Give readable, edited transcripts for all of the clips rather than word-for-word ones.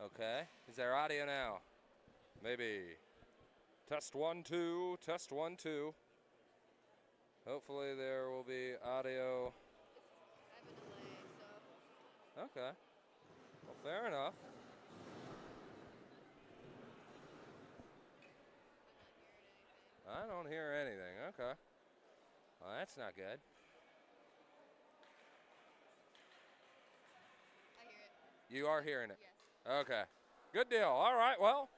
Okay. Is there audio now? Maybe. Test 1, 2. Test 1, 2. Hopefully there will be audio. I have a delay, so. Okay. Well, fair enough. I'm not hearing anything. I don't hear anything. Okay. Well, that's not good. I hear it. You are hearing it? Yes. Okay. Good deal. All right. Well,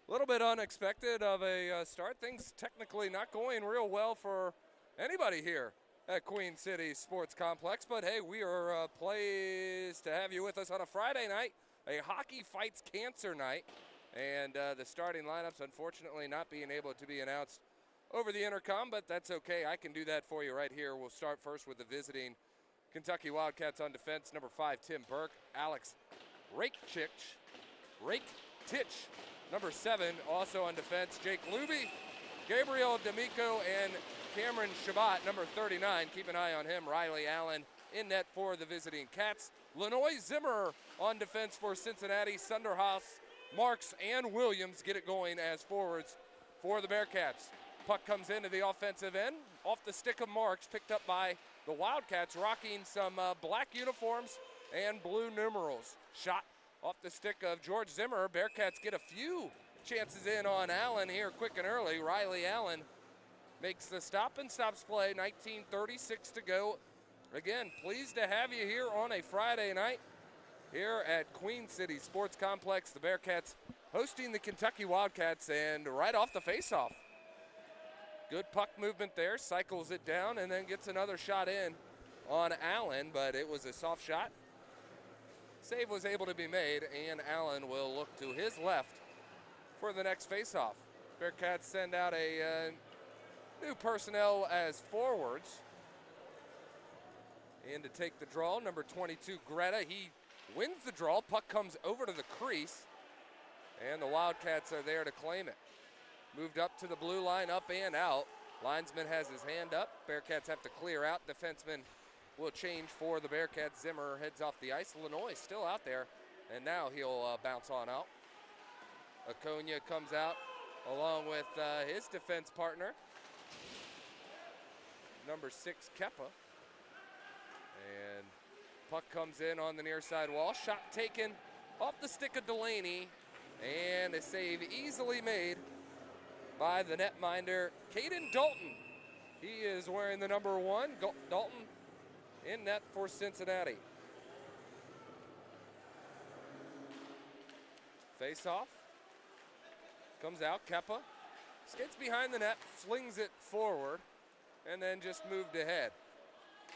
a little bit unexpected of a start. Things technically not going real well for anybody here at Queen City Sports Complex. But hey, we are pleased to have you with us on a Friday night, a Hockey Fights Cancer night. And the starting lineups, unfortunately, not being able to be announced over the intercom, but that's okay. I can do that for you right here. We'll start first with the visiting Kentucky Wildcats on defense. Number 5, Tim Burke. Alex Raketich. Number 7, also on defense, Jake Luby, Gabriel D'Amico, and Cameron Shabbat, number 39. Keep an eye on him. Riley Allen in net for the visiting Cats. Lenoy Zimmer on defense for Cincinnati. Sunderhaus, Marks, and Williams get it going as forwards for the Bearcats. Puck comes into the offensive end, off the stick of Marks, picked up by the Wildcats, rocking some black uniforms and blue numerals. Shot off the stick of George Zimmer. Bearcats get a few chances in on Allen here quick and early. Riley Allen makes the stop and stops play. 19:36 to go. Again, pleased to have you here on a Friday night here at Queen City Sports Complex. The Bearcats hosting the Kentucky Wildcats, and right off the faceoff. Good puck movement there, cycles it down and then gets another shot in on Allen, but it was a soft shot. Save was able to be made, and Allen will look to his left for the next faceoff. Bearcats send out a new personnel as forwards. In to take the draw, number 22, Greta. He wins the draw. Puck comes over to the crease, and the Wildcats are there to claim it. Moved up to the blue line, up and out. Linesman has his hand up. Bearcats have to clear out. Defenseman will change for the Bearcats. Zimmer heads off the ice. Lenoy still out there, and now he'll bounce on out. Aconia comes out along with his defense partner, number 6, Kepa. And puck comes in on the near side wall. Shot taken off the stick of Delaney, and a save easily made by the netminder, Caden Dalton. He is wearing the number 1. Dalton in net for Cincinnati. Face off. Comes out, Kepa. Skates behind the net, flings it forward, and then just moved ahead.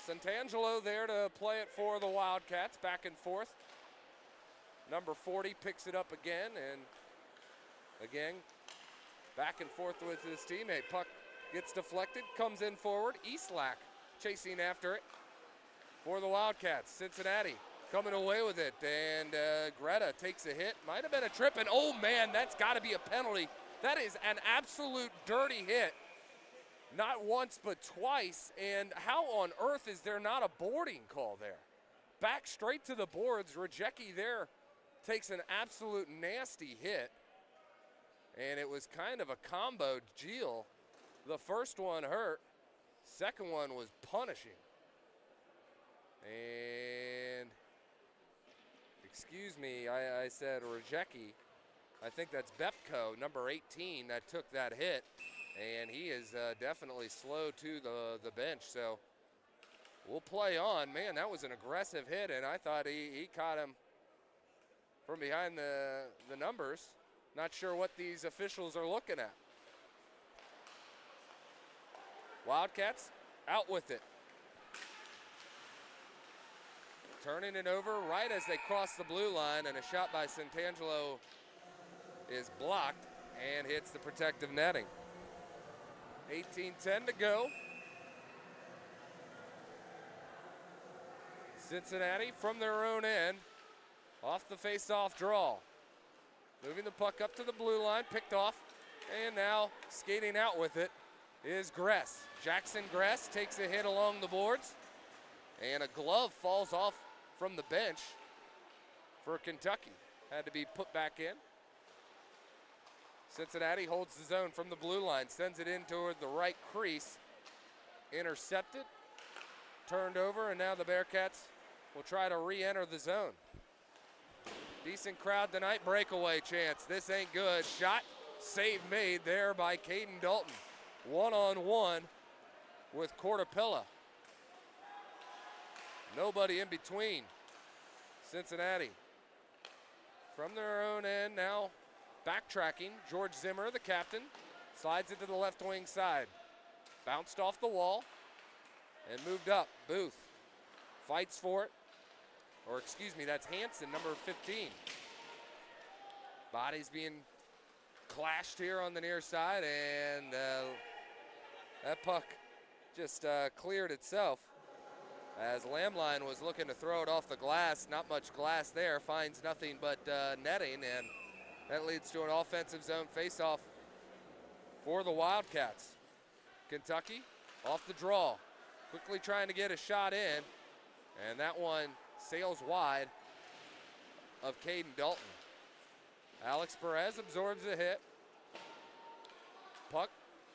Santangelo there to play it for the Wildcats, back and forth. Number 40 picks it up again, and again, back and forth with his teammate. Puck gets deflected, comes in forward. Eastlack chasing after it for the Wildcats. Cincinnati coming away with it, and Greta takes a hit. Might have been a trip, and oh man, that's got to be a penalty. That is an absolute dirty hit. Not once, but twice, and how on earth is there not a boarding call there? Back straight to the boards. Rajecki there takes an absolute nasty hit, and it was kind of a combo deal. The first one hurt, second one was punishing. And, excuse me, I said Rajecki. I think that's Bepko, number 18, that took that hit. And he is definitely slow to the bench. So we'll play on. Man, that was an aggressive hit, and I thought he caught him from behind the numbers. Not sure what these officials are looking at. Wildcats out with it. Turning it over right as they cross the blue line, and a shot by Santangelo is blocked and hits the protective netting. 18:10 to go. Cincinnati from their own end, off the face-off draw. Moving the puck up to the blue line, picked off, and now skating out with it is Gress. Jackson Gress takes a hit along the boards, and a glove falls off from the bench for Kentucky. had to be put back in. Cincinnati holds the zone from the blue line, sends it in toward the right crease. Intercepted, turned over, and now the Bearcats will try to re-enter the zone. Decent crowd tonight, breakaway chance. This ain't good. Shot, save made there by Caden Dalton. One-on-one with Cortapilla. Nobody in between. Cincinnati from their own end now backtracking. George Zimmer, the captain, slides it to the left wing side. Bounced off the wall and moved up. Booth fights for it. Or excuse me, that's Hanson, number 15. Bodies being clashed here on the near side, and that puck just cleared itself as Lamline was looking to throw it off the glass. Not much glass there, finds nothing but netting, and that leads to an offensive zone faceoff for the Wildcats. Kentucky off the draw, quickly trying to get a shot in, and that one sails wide of Caden Dalton. Alex Perez absorbs the hit. Puck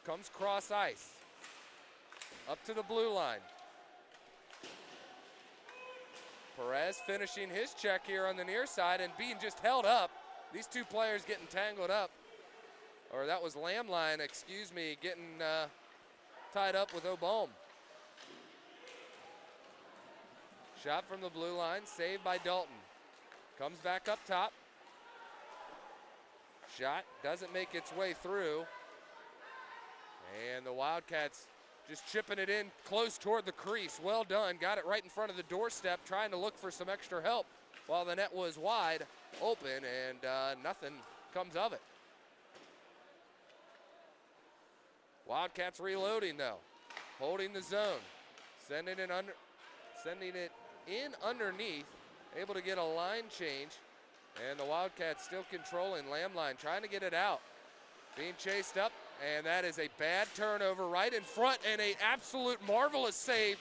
comes cross ice. Up to the blue line. Perez finishing his check here on the near side and being just held up. These two players getting tangled up. Or that was Lamline, excuse me, getting tied up with O'Bohm. Shot from the blue line, saved by Dalton. Comes back up top. Shot doesn't make its way through. And the Wildcats just chipping it in close toward the crease. Well done, got it right in front of the doorstep, trying to look for some extra help while the net was wide open, and nothing comes of it. Wildcats reloading though, holding the zone, sending it in underneath, able to get a line change, and the Wildcats still controlling. Lamline trying to get it out, being chased up, and that is a bad turnover right in front, and an absolute marvelous save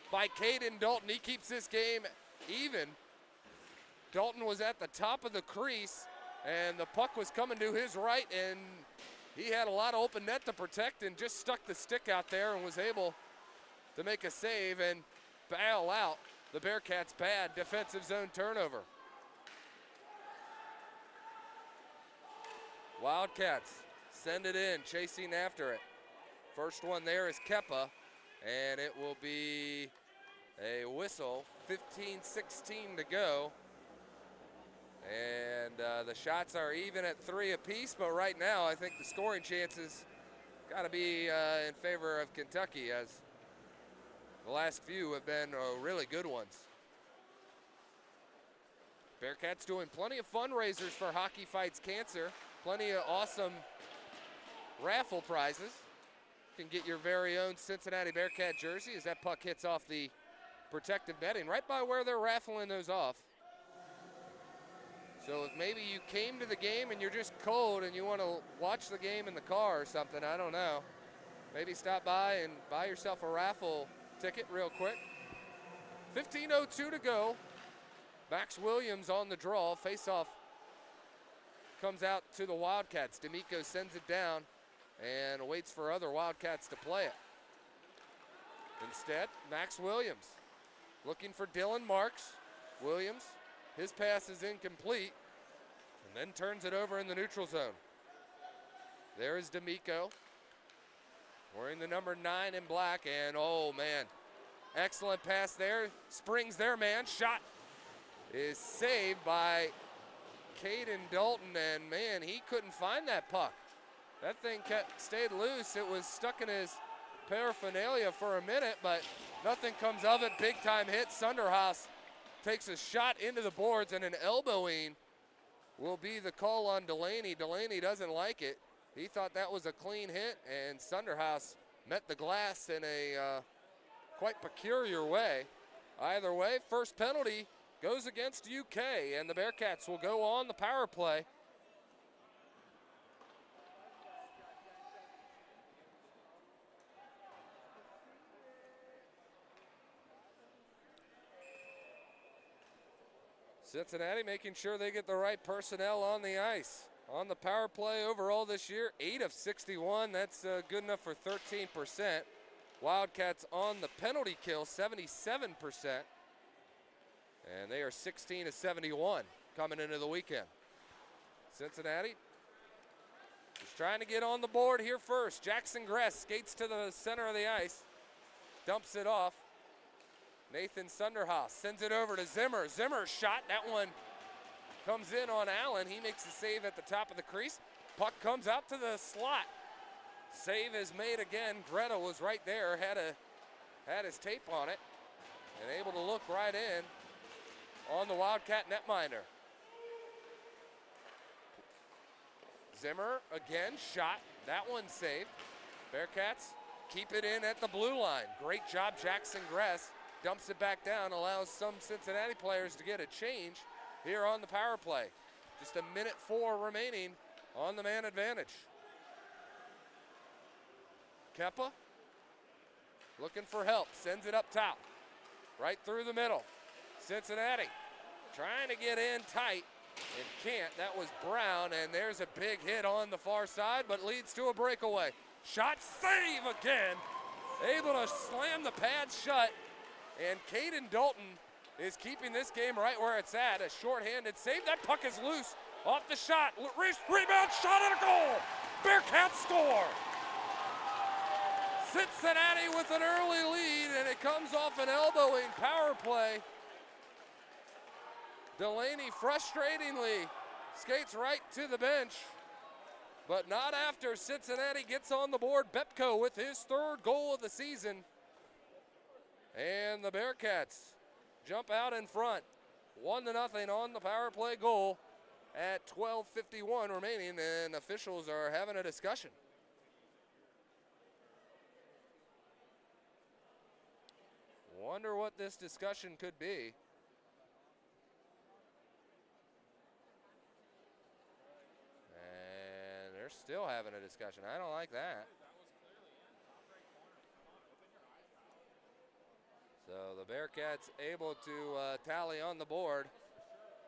by Caden Dalton. He keeps this game even. Dalton was at the top of the crease, and the puck was coming to his right, and he had a lot of open net to protect and just stuck the stick out there and was able to make a save and bail out the Bearcats' bad defensive zone turnover. Wildcats send it in, chasing after it. First one there is Keppa, and it will be a whistle. 15-16 to go. And the shots are even at 3 apiece, but right now I think the scoring chances got to be in favor of Kentucky, as the last few have been really good ones. Bearcats doing plenty of fundraisers for Hockey Fights Cancer. Plenty of awesome raffle prizes. You can get your very own Cincinnati Bearcat jersey as that puck hits off the protective netting right by where they're raffling those off. So if maybe you came to the game and you're just cold and you want to watch the game in the car or something, I don't know, maybe stop by and buy yourself a raffle ticket real quick. 15:02 to go. Max Williams on the draw. Faceoff comes out to the Wildcats. D'Amico sends it down and waits for other Wildcats to play it. Instead, Max Williams looking for Dylan Marks. Williams, his pass is incomplete, and then turns it over in the neutral zone. There is D'Amico, wearing the number 9 in black, and oh man, excellent pass there. Springs their man, shot is saved by Caden Dalton, and man, he couldn't find that puck. That thing stayed loose. It was stuck in his paraphernalia for a minute, but nothing comes of it. Big time hit. Sunderhaus takes a shot into the boards, and an elbowing will be the call on Delaney. Delaney doesn't like it. He thought that was a clean hit, and Sunderhaus met the glass in a quite peculiar way. Either way, first penalty goes against UK, and the Bearcats will go on the power play. Cincinnati making sure they get the right personnel on the ice. On the power play overall this year, 8 of 61. That's good enough for 13%. Wildcats on the penalty kill, 77%. And they are 16 of 71 coming into the weekend. Cincinnati just trying to get on the board here first. Jackson Gress skates to the center of the ice, dumps it off. Nathan Sunderhaus sends it over to Zimmer. Zimmer's shot, that one comes in on Allen. He makes the save at the top of the crease. Puck comes out to the slot. Save is made again. Greta was right there, had his tape on it, and able to look right in on the Wildcat netminder. Zimmer again, shot. That one saved. Bearcats keep it in at the blue line. Great job, Jackson Gress. Dumps it back down, allows some Cincinnati players to get a change here on the power play. Just a minute 4 remaining on the man advantage. Keppa looking for help, sends it up top, right through the middle. Cincinnati trying to get in tight and can't. That was Brown, and there's a big hit on the far side, but leads to a breakaway. Shot, save again. Able to slam the pads shut, and Caden Dalton is keeping this game right where it's at. A shorthanded save. That puck is loose off the shot. Rebound, shot, and a goal. Bearcats score. Cincinnati with an early lead, and it comes off an elbowing power play. Delaney frustratingly skates right to the bench, but not after Cincinnati gets on the board. Bepko with his 3rd goal of the season. And the Bearcats jump out in front, 1-0 on the power play goal at 12:51 remaining, and officials are having a discussion. Wonder what this discussion could be. And they're still having a discussion. I don't like that. So the Bearcats able to tally on the board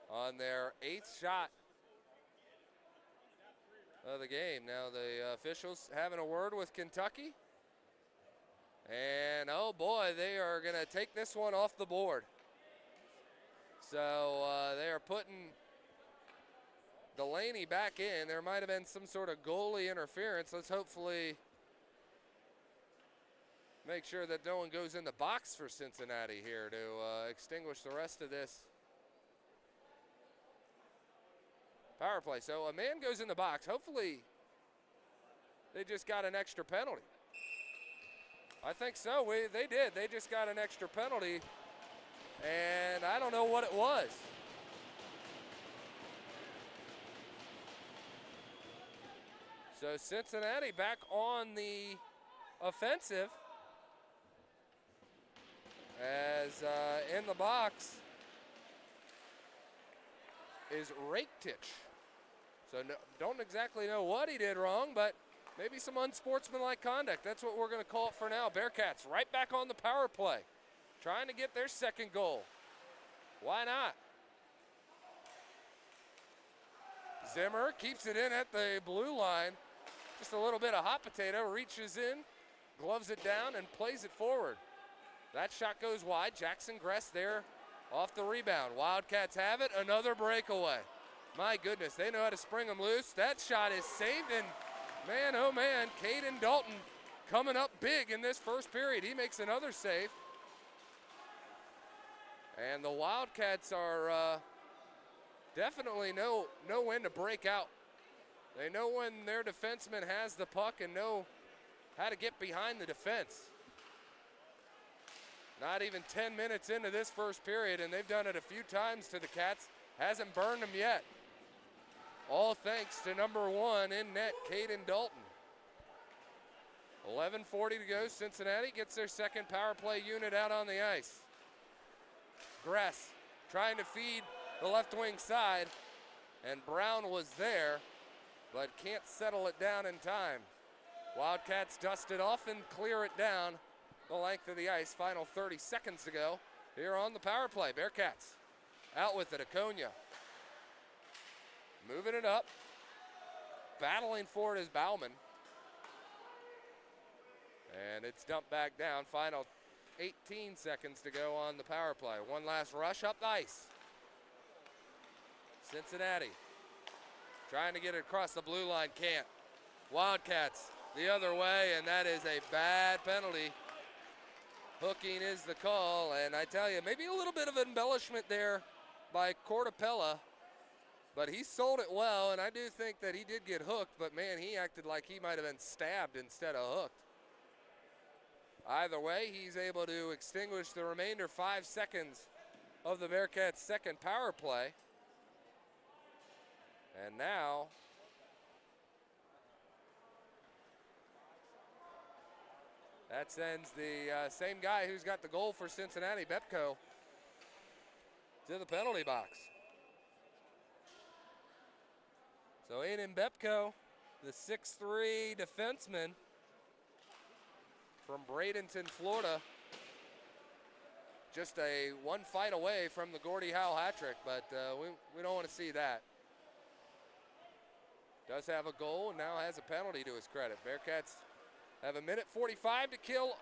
on their 8th shot of the game. Now the officials having a word with Kentucky. And oh boy, they are going to take this one off the board. So they are putting Delaney back in. There might have been some sort of goalie interference. Let's hopefully make sure that no one goes in the box for Cincinnati here to extinguish the rest of this power play. So a man goes in the box. Hopefully they just got an extra penalty. I think so. They did. They just got an extra penalty, and I don't know what it was. So Cincinnati back on the offensive, as in the box is Rakitic. So don't exactly know what he did wrong, but maybe some unsportsmanlike conduct. That's what we're going to call it for now. Bearcats right back on the power play, trying to get their 2nd goal. Why not? Zimmer keeps it in at the blue line. Just a little bit of hot potato, reaches in, gloves it down, and plays it forward. That shot goes wide. Jackson Gress there off the rebound. Wildcats have it. Another breakaway. My goodness, they know how to spring them loose. That shot is saved, and man, oh man, Caden Dalton coming up big in this first period. He makes another save. And the Wildcats are definitely know when to break out. They know when their defenseman has the puck and know how to get behind the defense. Not even 10 minutes into this first period, and they've done it a few times to the Cats. Hasn't burned them yet. All thanks to number 1 in net, Caden Dalton. 11:40 to go. Cincinnati gets their 2nd power play unit out on the ice. Gress trying to feed the left wing side, and Brown was there, but can't settle it down in time. Wildcats dust it off and clear it down the length of the ice. Final 30 seconds to go here on the power play. Bearcats Out with it, Aconia. Moving it up. Battling for it is Bauman. And it's dumped back down. Final 18 seconds to go on the power play. One last rush up the ice. Cincinnati trying to get it across the blue line, can't. Wildcats the other way, and that is a bad penalty. Hooking is the call, and I tell you, maybe a little bit of embellishment there by Cortapella, but he sold it well, and I do think that he did get hooked, but man, he acted like he might have been stabbed instead of hooked. Either way, he's able to extinguish the remainder 5 seconds of the Bearcats' second power play. And now that sends the same guy who's got the goal for Cincinnati, Bepko, to the penalty box. So Aiden Bepko, the 6'3" defenseman from Bradenton, Florida, just a one fight away from the Gordie Howe hat trick, but we don't want to see that. Does have a goal and now has a penalty to his credit. Bearcats have a minute 45 to kill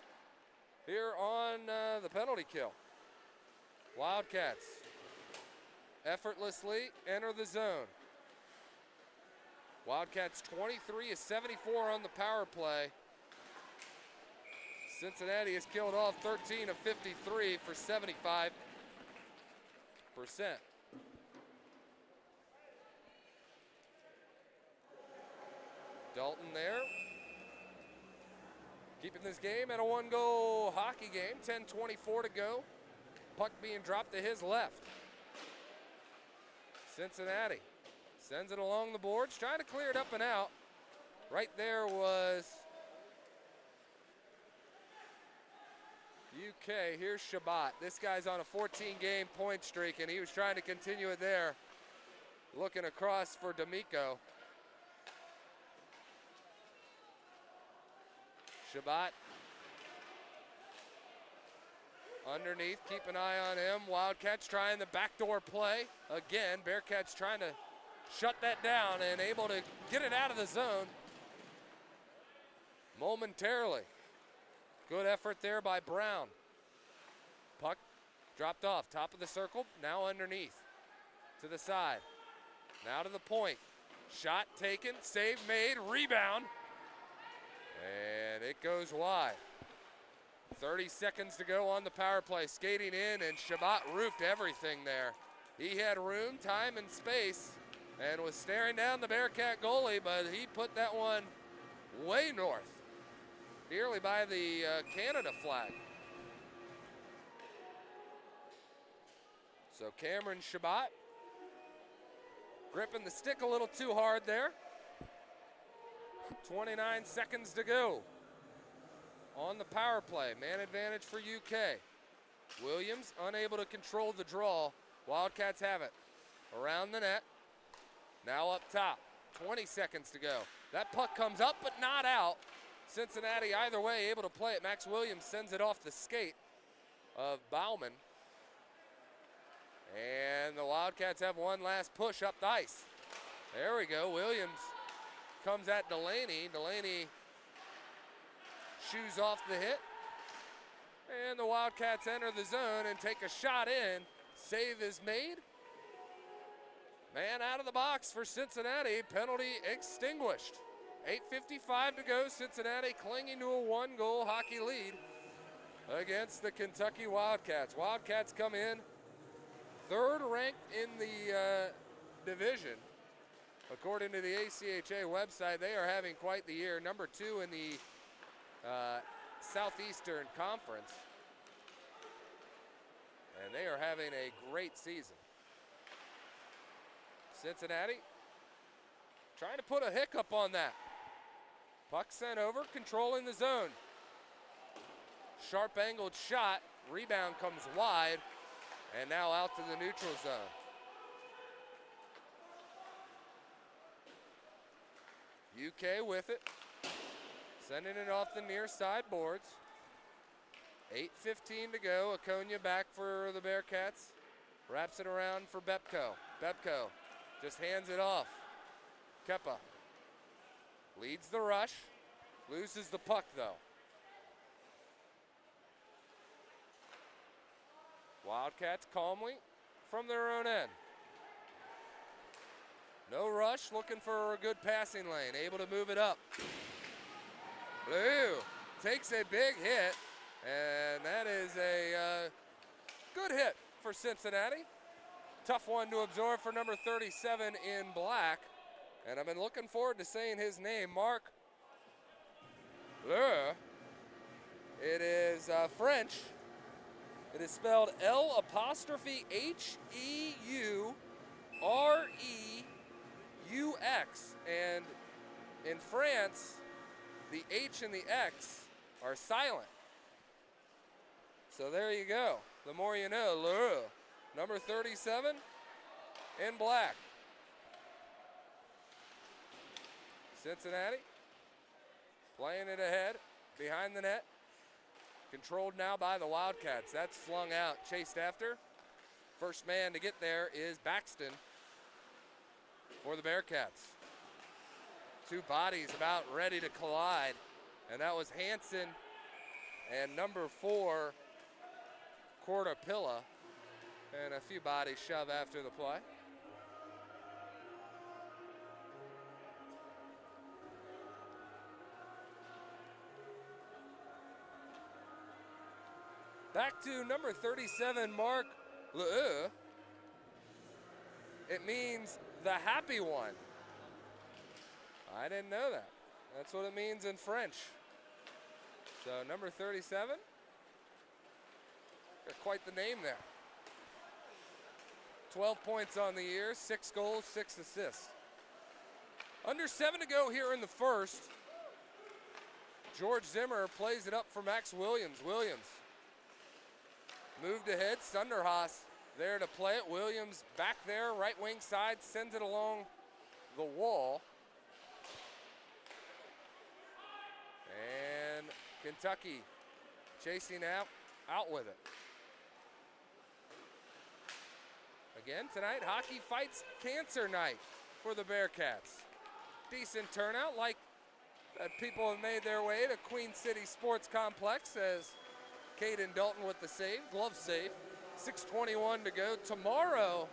here on the penalty kill. Wildcats effortlessly enter the zone. Wildcats 23 of 74 on the power play. Cincinnati has killed off 13 of 53 for 75%. Dalton there. Keeping this game at a one-goal hockey game. 10:24 to go. Puck being dropped to his left. Cincinnati sends it along the boards, trying to clear it up and out. Right there was UK. Here's Shabbat. This guy's on a 14-game point streak, and he was trying to continue it there. Looking across for D'Amico. Shabbat underneath, keep an eye on him. Wildcats trying the backdoor play. Again, Bearcats trying to shut that down and able to get it out of the zone momentarily. Good effort there by Brown. Puck dropped off, top of the circle, now underneath. To the side, now to the point. Shot taken, save made, rebound. And it goes wide. 30 seconds to go on the power play. Skating in, and Shabbat roofed everything there. He had room, time, and space, and was staring down the Bearcat goalie, but he put that one way north, nearly by the Canada flag. So Cameron Shabbat gripping the stick a little too hard there. 29 seconds to go on the power play. Man advantage for UK. Williams unable to control the draw. Wildcats have it. Around the net. Now up top. 20 seconds to go. That puck comes up but not out. Cincinnati either way able to play it. Max Williams sends it off the skate of Bauman. And the Wildcats have one last push up the ice. There we go. Williams comes at Delaney. Delaney shoes off the hit. And the Wildcats enter the zone and take a shot in. Save is made. Man out of the box for Cincinnati. Penalty extinguished. 8:55 to go. Cincinnati clinging to a one-goal hockey lead against the Kentucky Wildcats. Wildcats come in third ranked in the division. According to the ACHA website, they are having quite the year. Number 2 in the Southeastern Conference. And they are having a great season. Cincinnati trying to put a hiccup on that. Puck sent over, controlling the zone. Sharp angled shot, rebound comes wide, and now out to the neutral zone. UK with it, sending it off the near side boards. 8:15 to go. Aconia back for the Bearcats. Wraps it around for Bepko. Bepko just hands it off. Kepa leads the rush. Loses the puck, though. Wildcats calmly from their own end. No rush, looking for a good passing lane. Able to move it up. Blue takes a big hit, and that is a good hit for Cincinnati. Tough one to absorb for number 37 in black. And I've been looking forward to saying his name, Mark Bleu. It is French. It is spelled L''Heureux. And in France, the H and the X are silent. So there you go. The more you know, L'Heureux. Number 37 in black. Cincinnati playing it ahead, behind the net. Controlled now by the Wildcats. That's slung out, chased after. First man to get there is Baxton for the Bearcats. Two bodies about ready to collide, and that was Hansen and number 4, Cortapilla, and a few bodies shove after the play. Back to number 37, Mark L'Heureux. It means the happy one. I didn't know that. That's what it means in French. So number 37, got quite the name there. 12 points on the year, 6 goals, 6 assists. Under 7 to go here in the first. George Zimmer plays it up for Max Williams. Williams moved ahead. Sunderhaas there to play it. Williams back there, right wing side, sends it along the wall. And Kentucky chasing out with it. Again tonight, Hockey Fights Cancer Night for the Bearcats. Decent turnout, like that people have made their way to Queen City Sports Complex as Caden Dalton with the save, glove save. 6:21 to go. Tomorrow,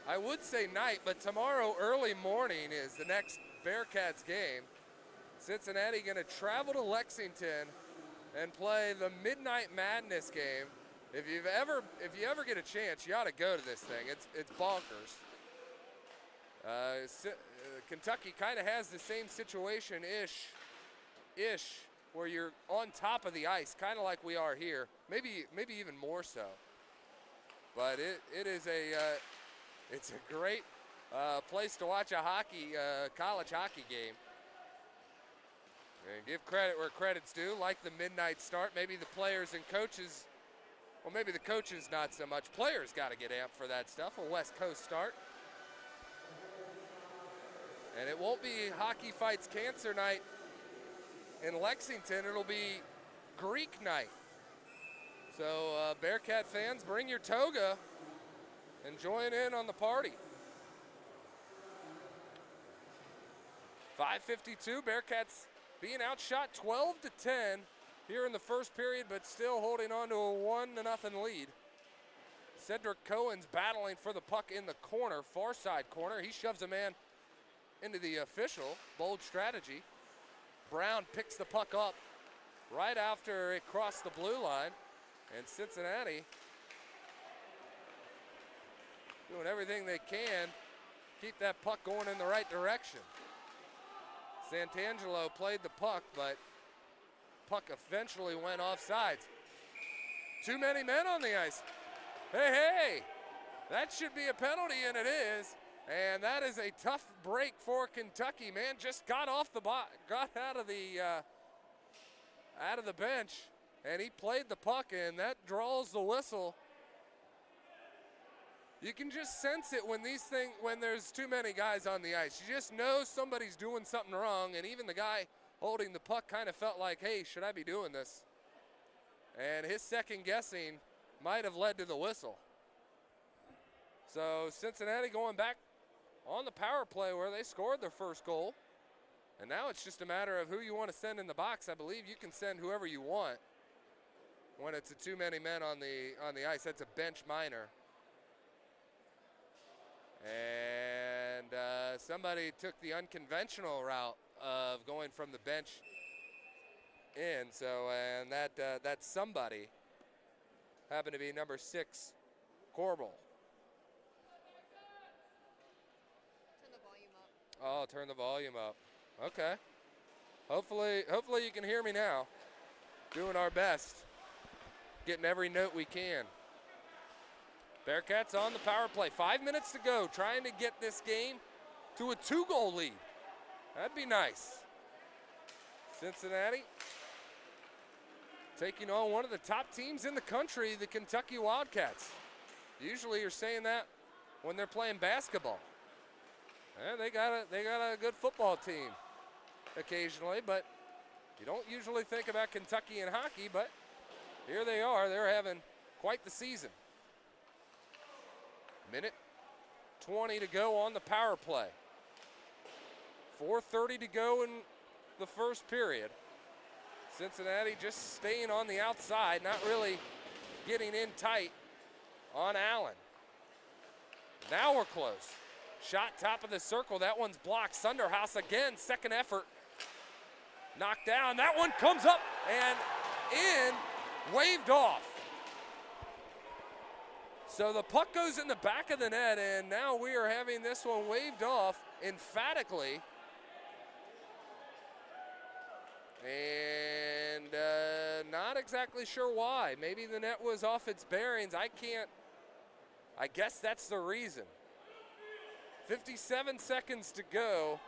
I would say night, but tomorrow early morning is the next Bearcats game. Cincinnati going to travel to Lexington and play the Midnight Madness game. If you ever get a chance, you ought to go to this thing. It's bonkers. Kentucky kind of has the same situation-ish, where you're on top of the ice, kind of like we are here. Maybe even more so. But it is it's a great place to watch a college hockey game. And give credit where credit's due, like the midnight start. Maybe the players and coaches, well, maybe the coaches not so much. Players got to get amped for that stuff. A West Coast start. And it won't be Hockey Fights Cancer Night in Lexington. It'll be Greek night. So Bearcat fans, bring your toga and join in on the party. 5:52, Bearcats being outshot 12-10 here in the first period, but still holding on to a 1-0 lead. Cedric Cohen's battling for the puck in the corner, far side corner. He shoves a man into the official. Bold strategy. Brown picks the puck up right after it crossed the blue line. And Cincinnati doing everything they can, keep that puck going in the right direction. Santangelo played the puck, but puck eventually went offsides. Too many men on the ice. Hey, that should be a penalty, and it is. And that is a tough break for Kentucky. Man just got out of the bench, and he played the puck, and that draws the whistle. You can just sense it when there's too many guys on the ice. You just know somebody's doing something wrong, and even the guy holding the puck kind of felt like, hey, should I be doing this? And his second guessing might have led to the whistle. So Cincinnati going back on the power play where they scored their first goal. And now it's just a matter of who you want to send in the box. I believe you can send whoever you want when it's a too many men on the ice. That's a bench minor. And somebody took the unconventional route of going from the bench in. So, and that somebody happened to be number 6, Corbel. Turn the volume up. Oh, turn the volume up. Okay. Hopefully you can hear me now. Doing our best. Getting every note we can. Bearcats on the power play. 5 minutes to go. Trying to get this game to a 2-goal lead. That'd be nice. Cincinnati taking on one of the top teams in the country, the Kentucky Wildcats. Usually you're saying that when they're playing basketball. They got a good football team occasionally, but you don't usually think about Kentucky in hockey, but here they are. They're having quite the season. Minute 20 to go on the power play. 4:30 to go in the first period. Cincinnati just staying on the outside, not really getting in tight on Allen. Now we're close. Shot top of the circle. That one's blocked. Sunderhaus again, second effort. Knocked down. That one comes up and in, waved off. So the puck goes in the back of the net, and now we are having this one waved off emphatically. And not exactly sure why. Maybe the net was off its bearings. I guess that's the reason. 57 seconds to go.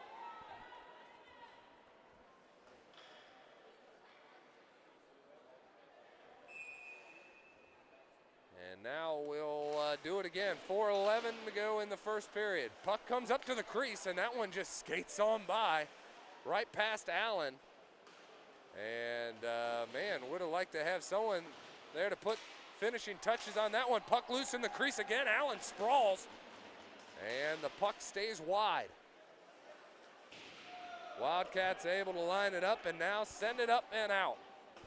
And now we'll do it again. 4:11 to go in the first period. Puck comes up to the crease, and that one just skates on by right past Allen. And, man, would have liked to have someone there to put finishing touches on that one. Puck loose in the crease again. Allen sprawls, and the puck stays wide. Wildcats able to line it up and now send it up and out.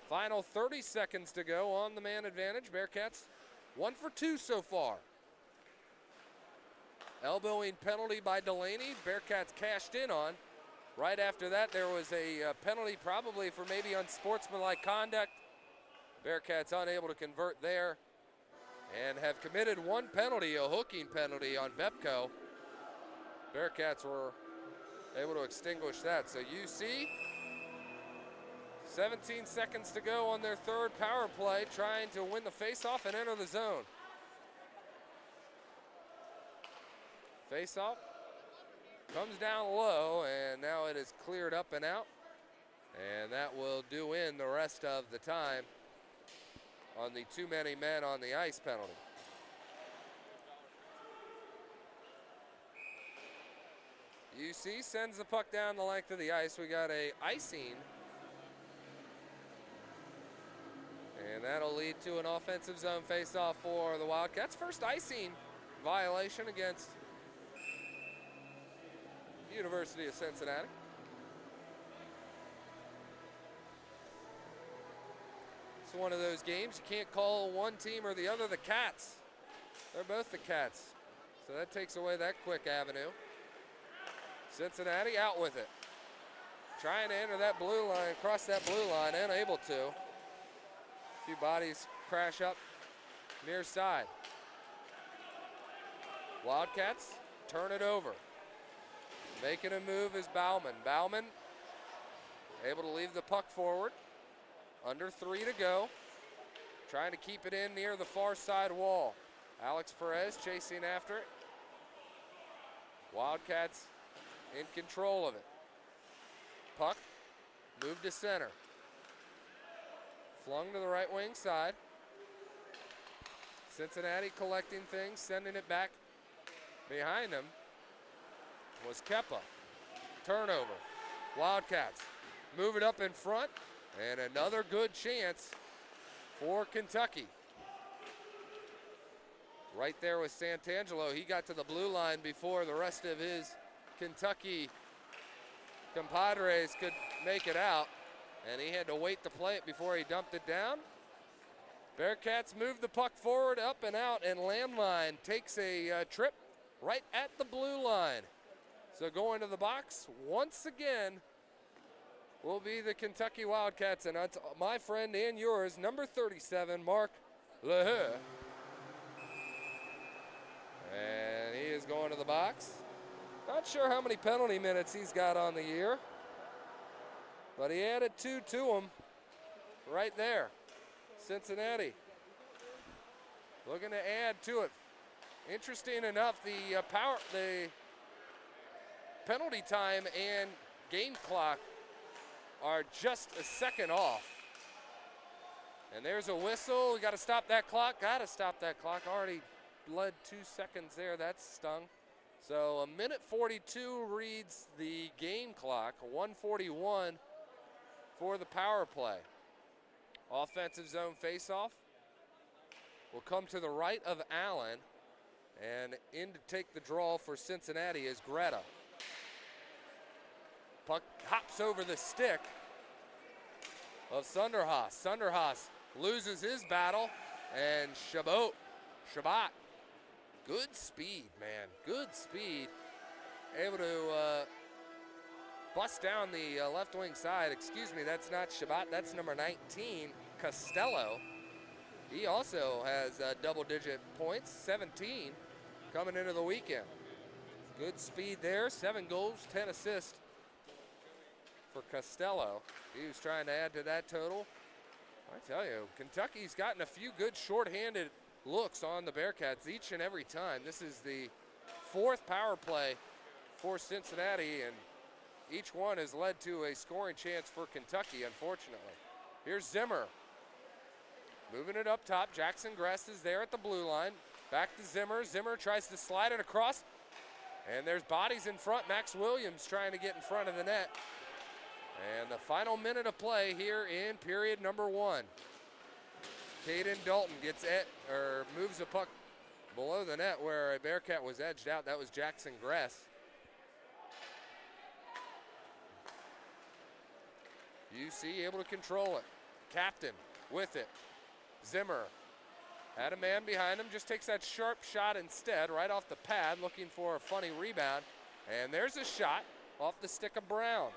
Final 30 seconds to go on the man advantage. Bearcats 1 for 2 so far. Elbowing penalty by Delaney. Bearcats cashed in on. Right after that, there was a penalty probably for maybe unsportsmanlike conduct. Bearcats unable to convert there and have committed one penalty, a hooking penalty on Bepko. Bearcats were able to extinguish that. So UC, 17 seconds to go on their third power play, trying to win the faceoff and enter the zone. Faceoff comes down low, and now it is cleared up and out. And that will do in the rest of the time on the too many men on the ice penalty. UC sends the puck down the length of the ice. We got a icing. And that'll lead to an offensive zone faceoff for the Wildcats. First icing violation against University of Cincinnati. It's one of those games you can't call one team or the other the Cats. They're both the Cats. So that takes away that quick avenue. Cincinnati out with it. Trying to enter that blue line, cross that blue line, unable to. A few bodies crash up near side. Wildcats turn it over. Making a move is Bauman. Bauman able to leave the puck forward. Under 3 to go. Trying to keep it in near the far side wall. Alex Perez chasing after it. Wildcats in control of it. Puck moved to center. Flung to the right wing side. Cincinnati collecting things, sending it back behind them was Kepa. Turnover. Wildcats move it up in front, and another good chance for Kentucky. right there with Santangelo. He got to the blue line before the rest of his Kentucky compadres could make it out, and he had to wait to play it before he dumped it down. Bearcats move the puck forward, up and out, and Landline takes a trip right at the blue line. So going to the box once again will be the Kentucky Wildcats, and that's my friend and yours, number 37, Mark Leheux. And he is going to the box. Not sure how many penalty minutes he's got on the year, but he added 2 to him right there. Cincinnati looking to add to it. Interesting enough, the penalty time and game clock are just a second off. And there's a whistle. We got to stop that clock. Got to stop that clock. Already bled 2 seconds there. That stung. So 1:42 reads the game clock. 1:41 for the power play. Offensive zone faceoff will come to the right of Allen, and in to take the draw for Cincinnati is Greta. Puck hops over the stick of Sunderhaas. Sunderhaas loses his battle, and Shabbat, good speed, man, good speed. Able to bust down the left wing side. Excuse me, that's not Shabbat, that's number 19, Costello. He also has double-digit points, 17, coming into the weekend. Good speed there, 7 goals, 10 assists for Costello. He was trying to add to that total. I tell you, Kentucky's gotten a few good shorthanded looks on the Bearcats each and every time. This is the 4th power play for Cincinnati, and each one has led to a scoring chance for Kentucky, unfortunately. Here's Zimmer. Moving it up top. Jackson Gress is there at the blue line. Back to Zimmer. Zimmer tries to slide it across. And there's bodies in front. Max Williams trying to get in front of the net. And the final minute of play here in period number 1. Caden Dalton moves the puck below the net where a Bearcat was edged out. That was Jackson Gress. UC able to control it. Captain with it. Zimmer had a man behind him, just takes that sharp shot instead, right off the pad, looking for a funny rebound. And there's a shot off the stick of Brown.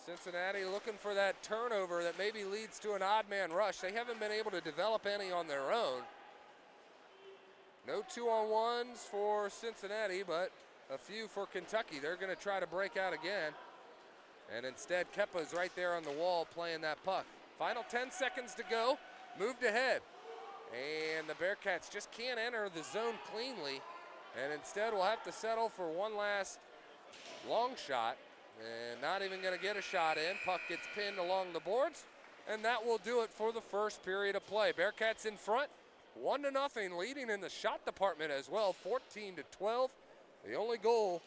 Cincinnati looking for that turnover that maybe leads to an odd man rush. They haven't been able to develop any on their own. No 2-on-1s for Cincinnati, but a few for Kentucky. They're going to try to break out again. And instead, Kepa's right there on the wall playing that puck. Final 10 seconds to go. Moved ahead. And the Bearcats just can't enter the zone cleanly. And instead, we'll have to settle for one last long shot. And not even going to get a shot in. Puck gets pinned along the boards. And that will do it for the first period of play. Bearcats in front, 1-0, leading in the shot department as well, 14-12. The only goal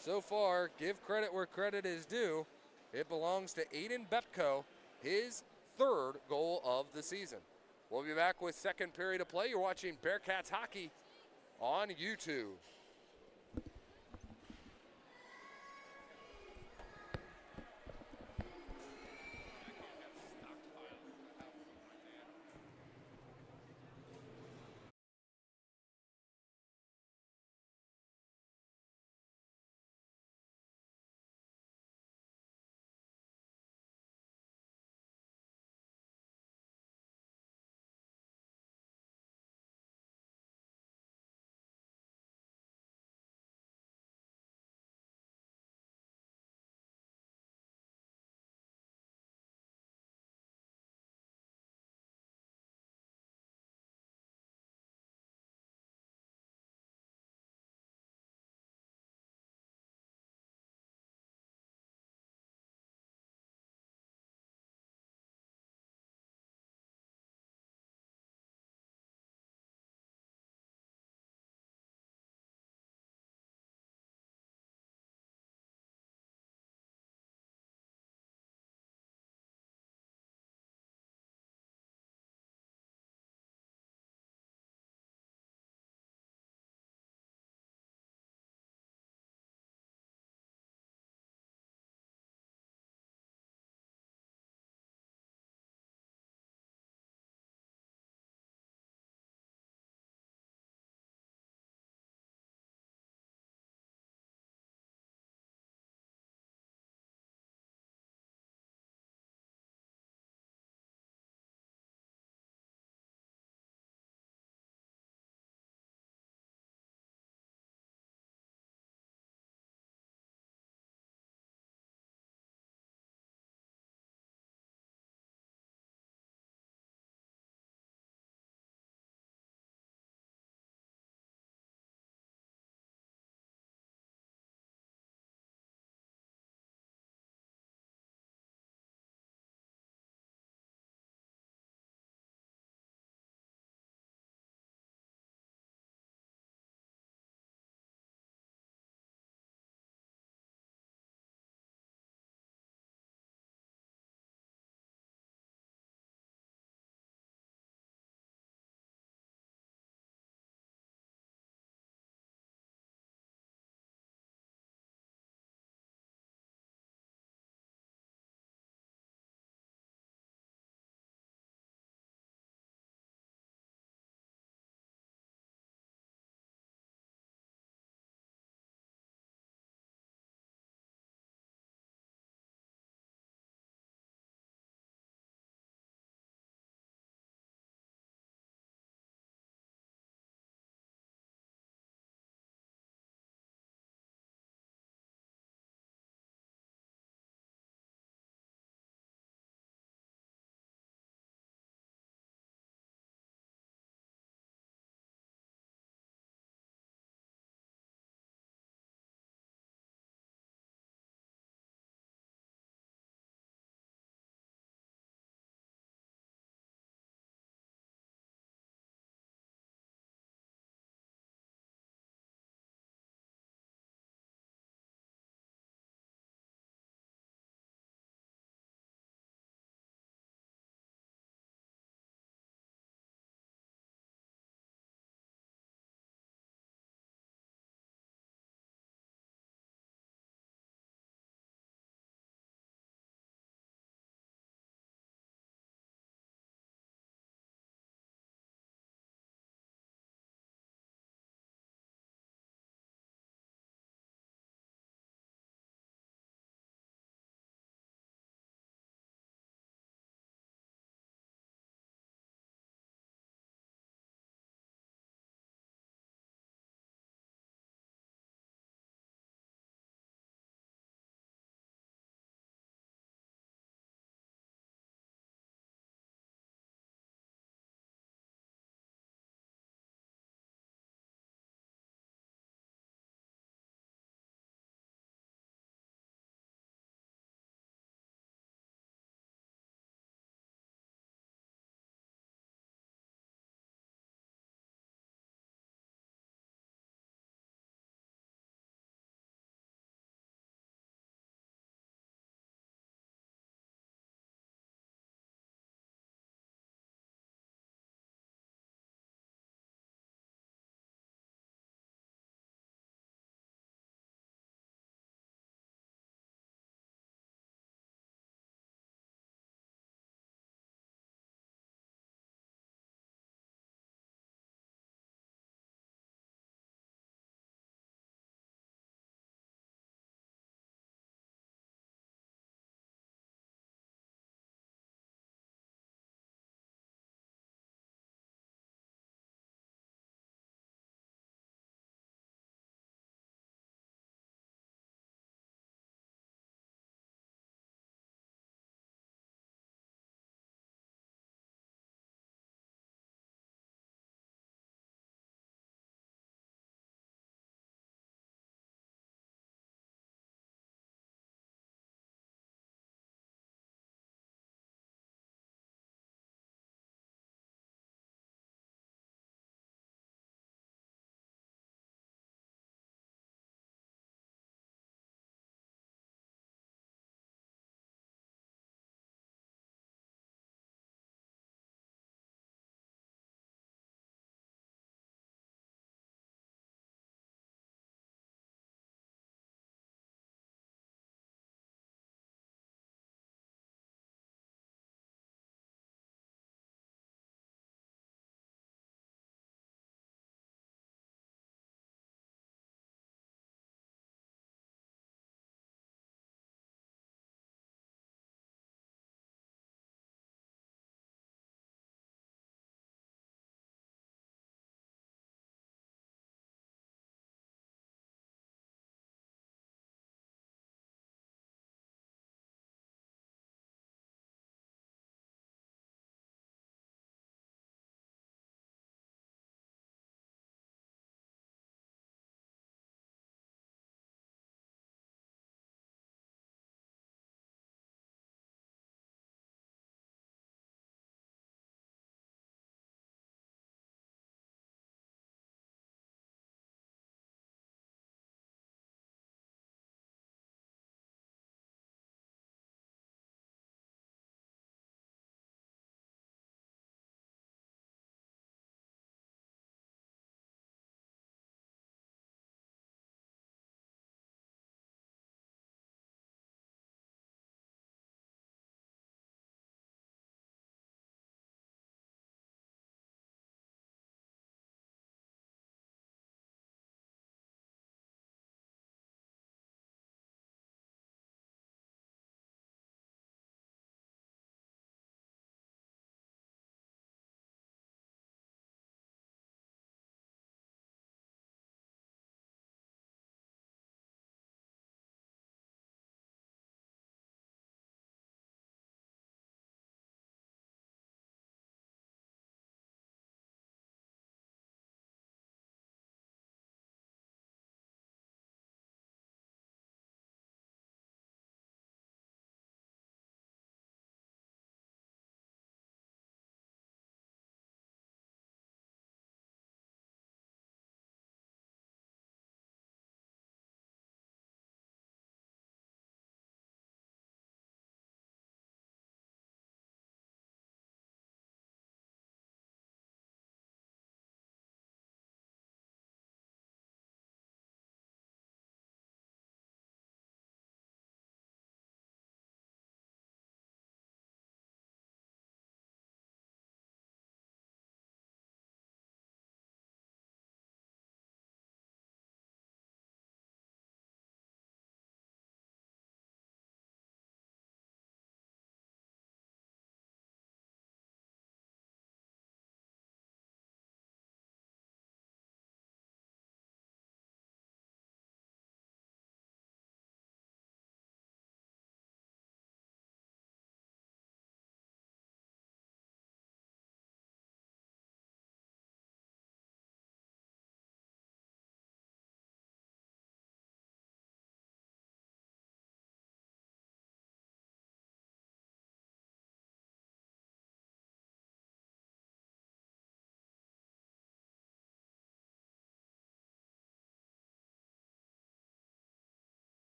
so far, give credit where credit is due, it belongs to Aiden Bepko, his 3rd goal of the season. We'll be back with second period of play. You're watching Bearcats hockey on YouTube.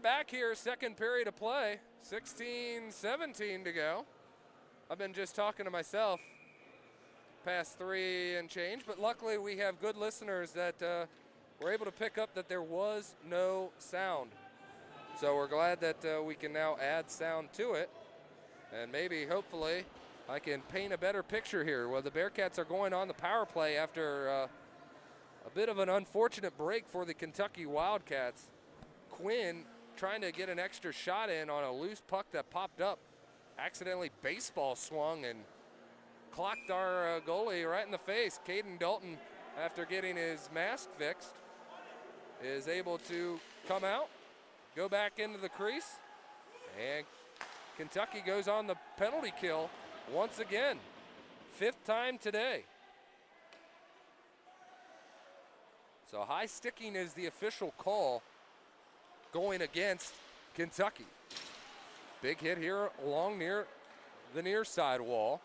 We're back here, second period of play, 16-17 to go. I've been just talking to myself past 3 and change, but luckily we have good listeners that were able to pick up that there was no sound. So we're glad that we can now add sound to it, and maybe, hopefully, I can paint a better picture here. Well, the Bearcats are going on the power play after a bit of an unfortunate break for the Kentucky Wildcats. Quinn trying to get an extra shot in on a loose puck that popped up, accidentally baseball swung and clocked our goalie right in the face. Caden Dalton, after getting his mask fixed, is able to come out, go back into the crease, and Kentucky goes on the penalty kill once again. 5th time today. So high sticking is the official call going against Kentucky. Big hit here along near the near side wall.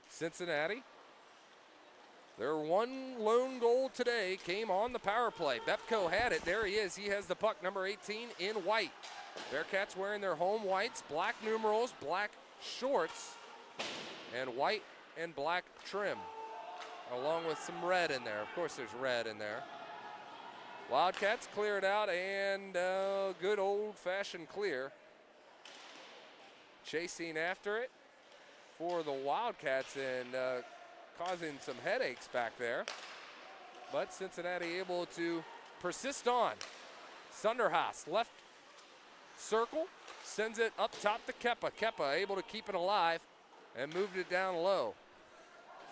Cincinnati, their one lone goal today came on the power play. Bepko had it. There he is. He has the puck, number 18, in white. Bearcats wearing their home whites, black numerals, black shorts, and white and black trim, along with some red in there. Of course, there's red in there. Wildcats clear it out, and good old-fashioned clear. Chasing after it for the Wildcats and causing some headaches back there. But Cincinnati able to persist on. Sunderhaas, left circle, sends it up top to Keppa. Keppa able to keep it alive and moved it down low.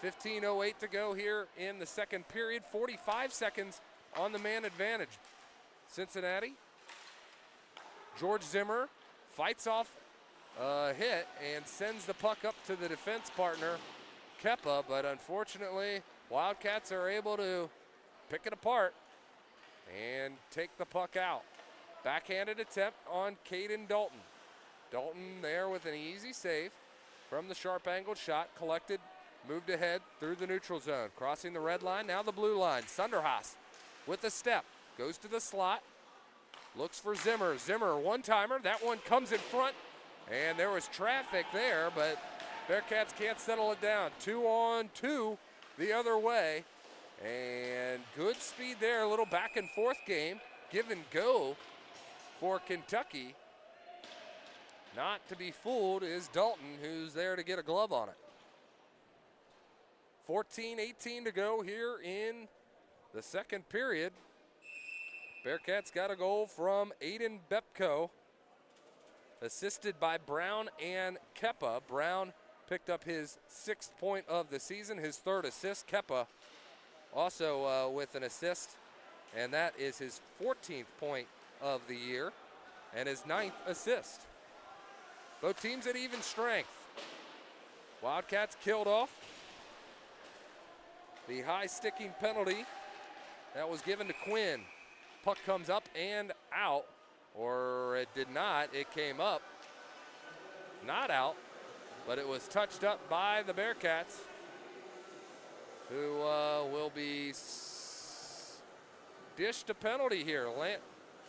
15:08 to go here in the second period. 45 seconds on the man advantage. Cincinnati, George Zimmer fights off a hit and sends the puck up to the defense partner, Keppa, but unfortunately, Wildcats are able to pick it apart and take the puck out. Backhanded attempt on Caden Dalton. Dalton there with an easy save from the sharp angled shot, collected, moved ahead through the neutral zone, crossing the red line, now the blue line. Sunderhaas with a step, goes to the slot, looks for Zimmer. Zimmer, one-timer, that one comes in front, and there was traffic there, but Bearcats can't settle it down. 2-on-2 the other way, and good speed there, a little back and forth game, give and go for Kentucky. Not to be fooled is Dalton, who's there to get a glove on it. 14-18 to go here in the second period. Bearcats got a goal from Aiden Bepko, assisted by Brown and Keppa. Brown picked up his 6th point of the season, his 3rd assist. Keppa also with an assist, and that is his 14th point of the year and his 9th assist. Both teams at even strength. Wildcats killed off the high sticking penalty that was given to Quinn. Puck comes up and out, or it did not. It came up, not out, but it was touched up by the Bearcats, who will be dished a penalty here.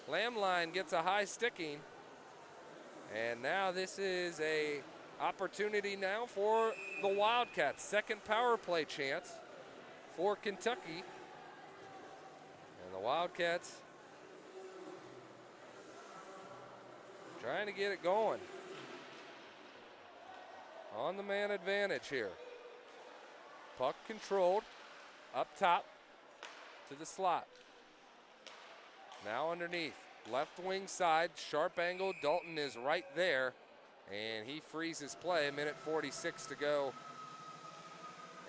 Lamline gets a high sticking, and now this is a opportunity now for the Wildcats. Second power play chance for Kentucky, and the Wildcats trying to get it going. On the man advantage here. Puck controlled, up top to the slot. Now underneath, left wing side, sharp angle. Dalton is right there, and he freezes play. 1:46 to go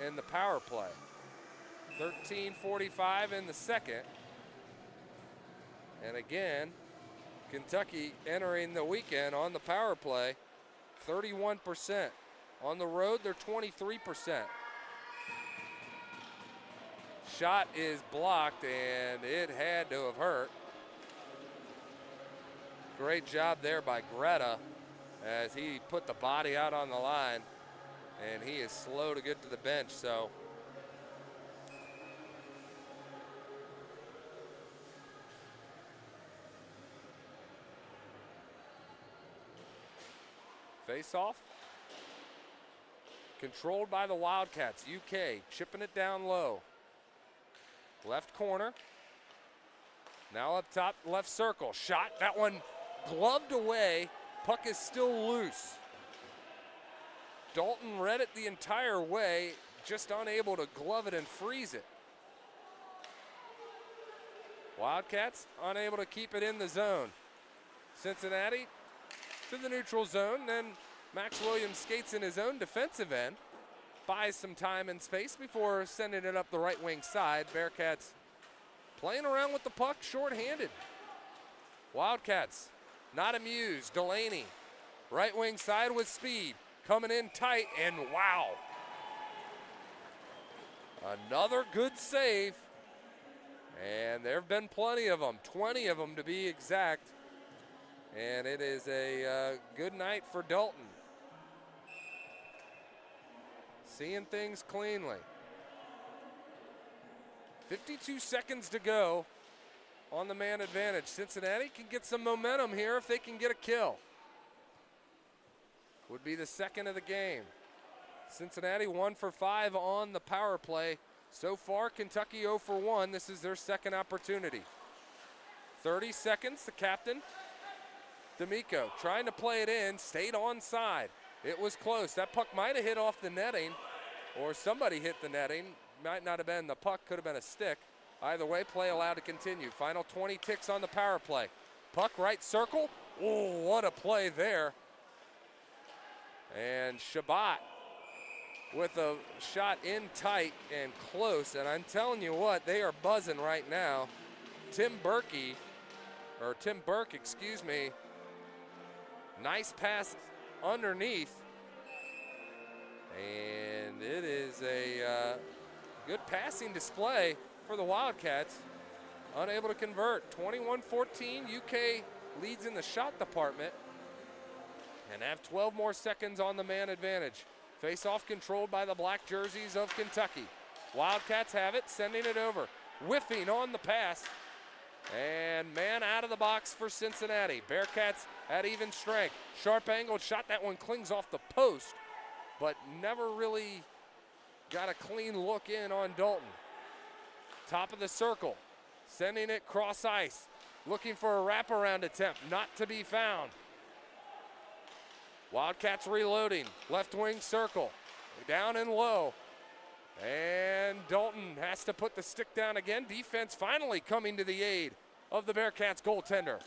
in the power play. 13:45 in the second. And again, Kentucky entering the weekend on the power play, 31%. On the road, they're 23%. Shot is blocked, and it had to have hurt. Great job there by Greta as he put the body out on the line, and he is slow to get to the bench, so Face off. Controlled by the Wildcats. UK chipping it down low. Left corner. Now up top, left circle. Shot, that one gloved away. Puck is still loose. Dalton read it the entire way, just unable to glove it and freeze it. Wildcats unable to keep it in the zone. Cincinnati to the neutral zone, then Max Williams skates in his own defensive end, buys some time and space before sending it up the right wing side. Bearcats playing around with the puck shorthanded. Wildcats not amused. Delaney, right wing side with speed, coming in tight, and wow. Another good save. And there have been plenty of them, 20 of them to be exact. And it is a good night for Dalton. Seeing things cleanly. 52 seconds to go on the man advantage. Cincinnati can get some momentum here if they can get a kill. Would be the second of the game. Cincinnati 1 for 5 on the power play. So far, Kentucky 0 for 1. This is their second opportunity. 30 seconds, the captain, D'Amico, trying to play it in, stayed onside. It was close. That puck might have hit off the netting, or somebody hit the netting. Might not have been the puck, could have been a stick. Either way, play allowed to continue. Final 20 ticks on the power play. Puck right circle. Oh, what a play there. And Shabbat with a shot in tight and close. And I'm telling you what, they are buzzing right now. Tim Burke, excuse me. Nice pass underneath. And it is a good passing display for the Wildcats. Unable to convert. 21-14, UK leads in the shot department. And have 12 more seconds on the man advantage. Face-off controlled by the black jerseys of Kentucky. Wildcats have it, sending it over. Whiffing on the pass. And man out of the box for Cincinnati. Bearcats at even strength. Sharp angled shot. That one clings off the post, but never really got a clean look in on Dalton. Top of the circle. Sending it cross ice. Looking for a wraparound attempt. Not to be found. Wildcats reloading. Left wing circle. Down and low. And Dalton has to put the stick down again. Defense finally coming to the aid of the Bearcats goaltender.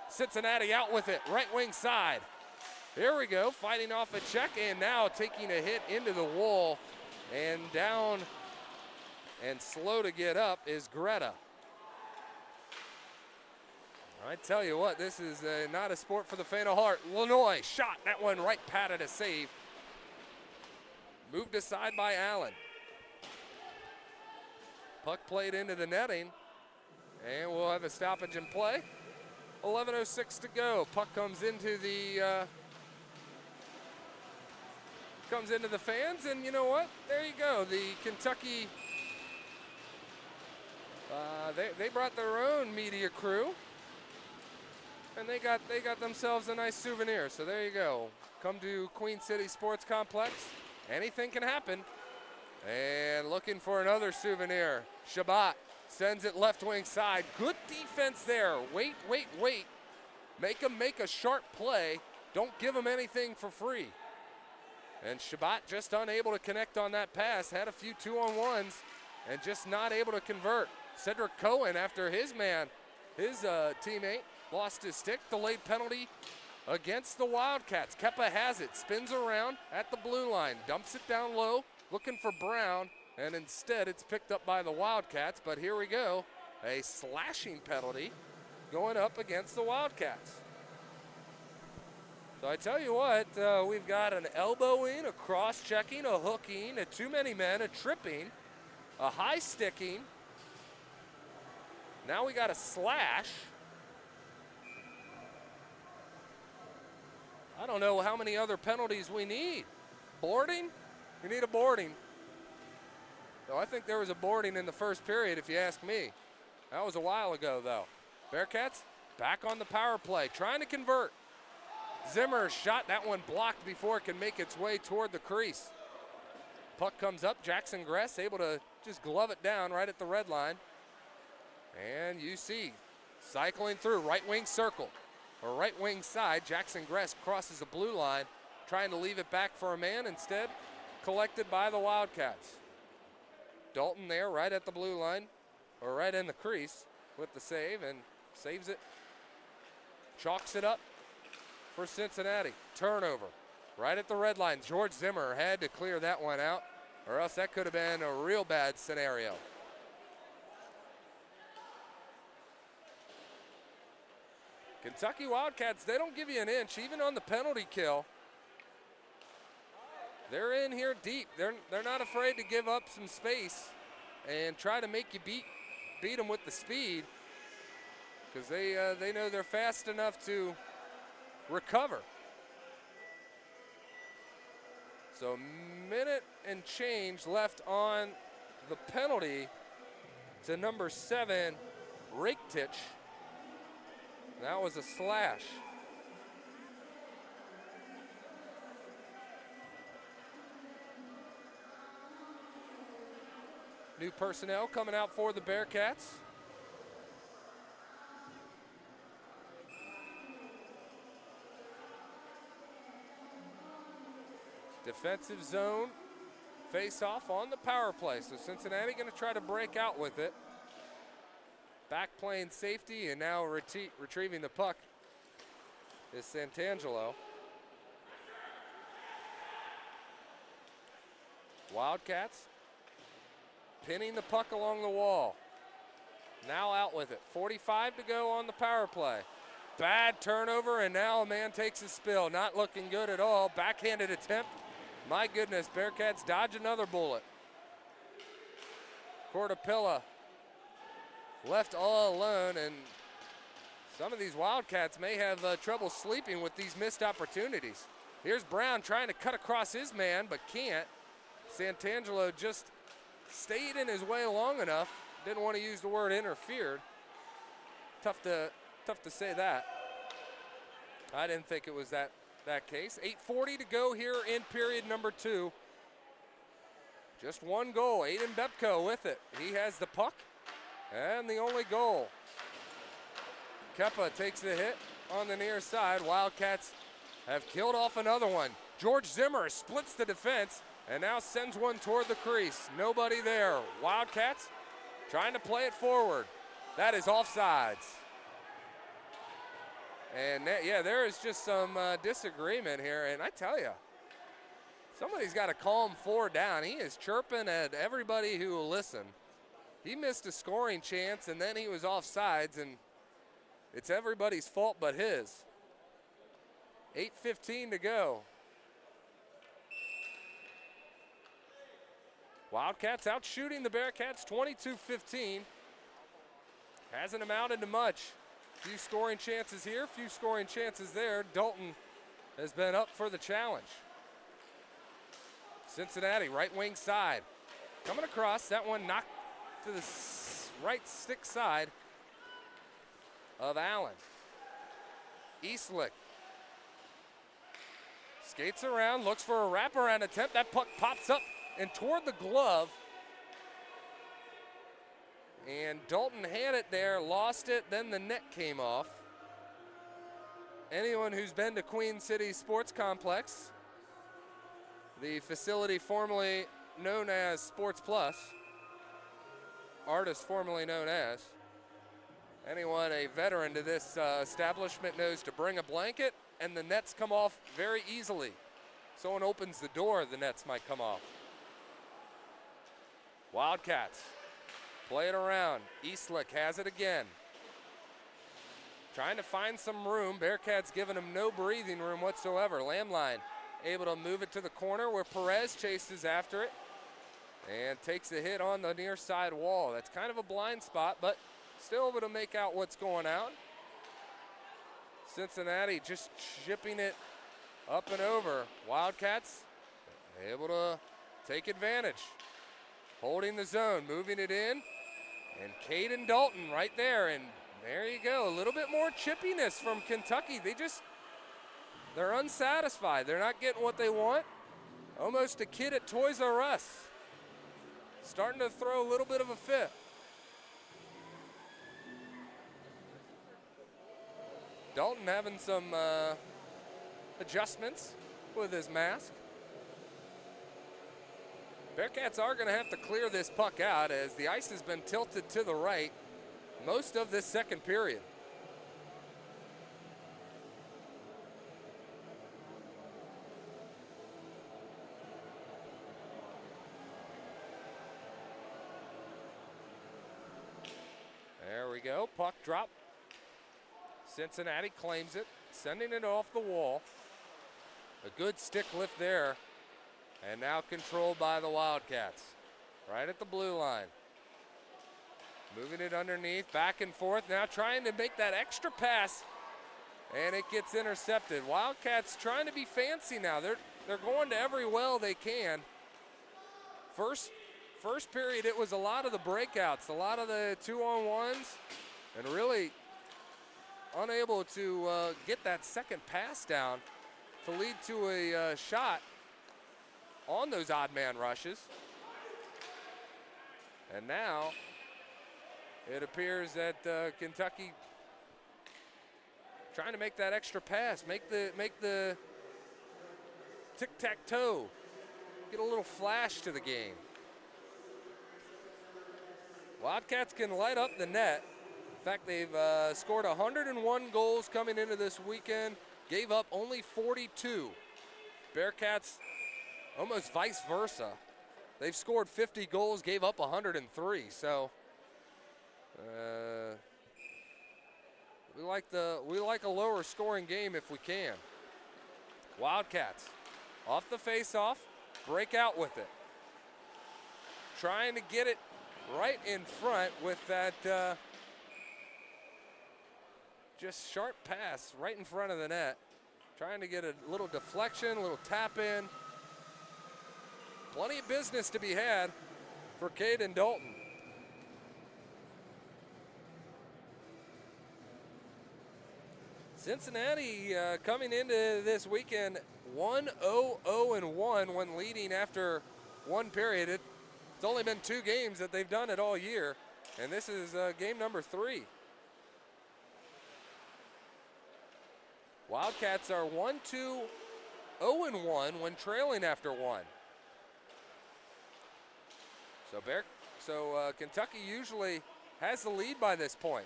Cincinnati out with it. Right wing side. Here we go. Fighting off a check and now taking a hit into the wall. And down and slow to get up is Greta. I tell you what, this is not a sport for the faint of heart. Lanoy shot, that one right patted a save. Moved aside by Allen. Puck played into the netting, and we'll have a stoppage in play. 11:06 to go. Puck comes into the fans, and you know what? There you go. The Kentucky, they brought their own media crew. And they got themselves a nice souvenir. So there you go. Come to Queen City Sports Complex. Anything can happen. And looking for another souvenir. Shabbat sends it left wing side. Good defense there. Wait. Make them make a sharp play. Don't give them anything for free. And Shabbat just unable to connect on that pass. Had a few 2-on-1s and just not able to convert. Cedric Cohen, after his teammate, lost his stick. Delayed penalty against the Wildcats. Kepa has it, spins around at the blue line, dumps it down low, looking for Brown, and instead it's picked up by the Wildcats. But here we go, a slashing penalty going up against the Wildcats. So I tell you what, we've got an elbowing, a cross-checking, a hooking, a too many men, a tripping, a high sticking. Now we got a slash. I don't know how many other penalties we need. Boarding? We need a boarding. So I think there was a boarding in the first period, if you ask me. That was a while ago, though. Bearcats back on the power play, trying to convert. Zimmer shot, that one blocked before it can make its way toward the crease. Puck comes up, Jackson Gress able to just glove it down right at the red line. And you see, cycling through, right wing circle, or right wing side, Jackson Gress crosses the blue line, trying to leave it back for a man, instead collected by the Wildcats. Dalton there right at the blue line, or right in the crease with the save, and saves it, chalks it up for Cincinnati. Turnover right at the red line. George Zimmer had to clear that one out, or else that could have been a real bad scenario. Kentucky Wildcats, they don't give you an inch, even on the penalty kill. They're in here deep. They're not afraid to give up some space and try to make you beat them with the speed, because they know they're fast enough to recover. So minute and change left on the penalty to number 7, Rakitic. That was a slash. New personnel coming out for the Bearcats. Defensive zone face-off on the power play. So Cincinnati going to try to break out with it. Back playing safety, and now retrieving the puck is Santangelo. Wildcats pinning the puck along the wall. Now out with it. 45 to go on the power play. Bad turnover, and now a man takes a spill. Not looking good at all. Backhanded attempt. My goodness, Bearcats dodge another bullet. Cortapilla left all alone, and some of these Wildcats may have trouble sleeping with these missed opportunities. Here's Brown trying to cut across his man, but can't. Santangelo just stayed in his way long enough. Didn't want to use the word interfered. Tough to say that. I didn't think it was that case. 8:40 to go here in period number 2. Just one goal. Aiden Bepko with it. He has the puck and the only goal. Kepa takes the hit on the near side. Wildcats have killed off another one. George Zimmer splits the defense and now sends one toward the crease. Nobody there. Wildcats trying to play it forward. That is offsides. And yeah, there is just some disagreement here. And I tell you, somebody's got to calm 4 down. He is chirping at everybody who will listen. He missed a scoring chance, and then he was offsides, and it's everybody's fault but his. 8:15 to go. Wildcats out shooting the Bearcats 22-15. Hasn't amounted to much. Few scoring chances here, few scoring chances there. Dalton has been up for the challenge. Cincinnati, right wing side. Coming across, that one knocked to the right stick side of Allen. Eastlick skates around, looks for a wraparound attempt. That puck pops up and toward the glove. And Dalton had it there, lost it, then the net came off. Anyone who's been to Queen City Sports Complex, the facility formerly known as Sports Plus, artist formerly known as, anyone a veteran to this establishment knows to bring a blanket, and the nets come off very easily. Someone opens the door, the nets might come off. Wildcats play it around. Eastlick has it again. Trying to find some room. Bearcats giving him no breathing room whatsoever. Lamline able to move it to the corner where Perez chases after it and takes a hit on the near side wall. That's kind of a blind spot, but still able to make out what's going on. Cincinnati just chipping it up and over. Wildcats able to take advantage. Holding the zone, moving it in. And Caden Dalton right there, and there you go. A little bit more chippiness from Kentucky. They just They're unsatisfied. They're not getting what they want. Almost a kid at Toys R Us. Starting to throw a little bit of a fit. Dalton having some adjustments with his mask. Bearcats are going to have to clear this puck out as the ice has been tilted to the right most of this second period. There we go, puck drop. Cincinnati claims it, sending it off the wall. A good stick lift there. And now controlled by the Wildcats. Right at the blue line. Moving it underneath, back and forth. Now trying to make that extra pass. And it gets intercepted. Wildcats trying to be fancy now. They're going to every well they can. First period, it was a lot of the breakouts, a lot of the 2-on-1s, and really unable to get that second pass down to lead to a shot on those odd man rushes. And now it appears that Kentucky trying to make that extra pass, make the tic-tac-toe, get a little flash to the game. Wildcats can light up the net. In fact, they've scored 101 goals coming into this weekend, gave up only 42. Bearcats almost vice versa. They've scored 50 goals, gave up 103. So we like a lower scoring game if we can. Wildcats off the face-off, break out with it. Trying to get it right in front with that just sharp pass right in front of the net. Trying to get a little deflection, a little tap in. Plenty of business to be had for Caden Dalton. Cincinnati coming into this weekend 1-0-0-1 when leading after one period. It's only been 2 games that they've done it all year, and this is game number 3. Wildcats are 1-2-0-1 when trailing after 1. So Kentucky usually has the lead by this point.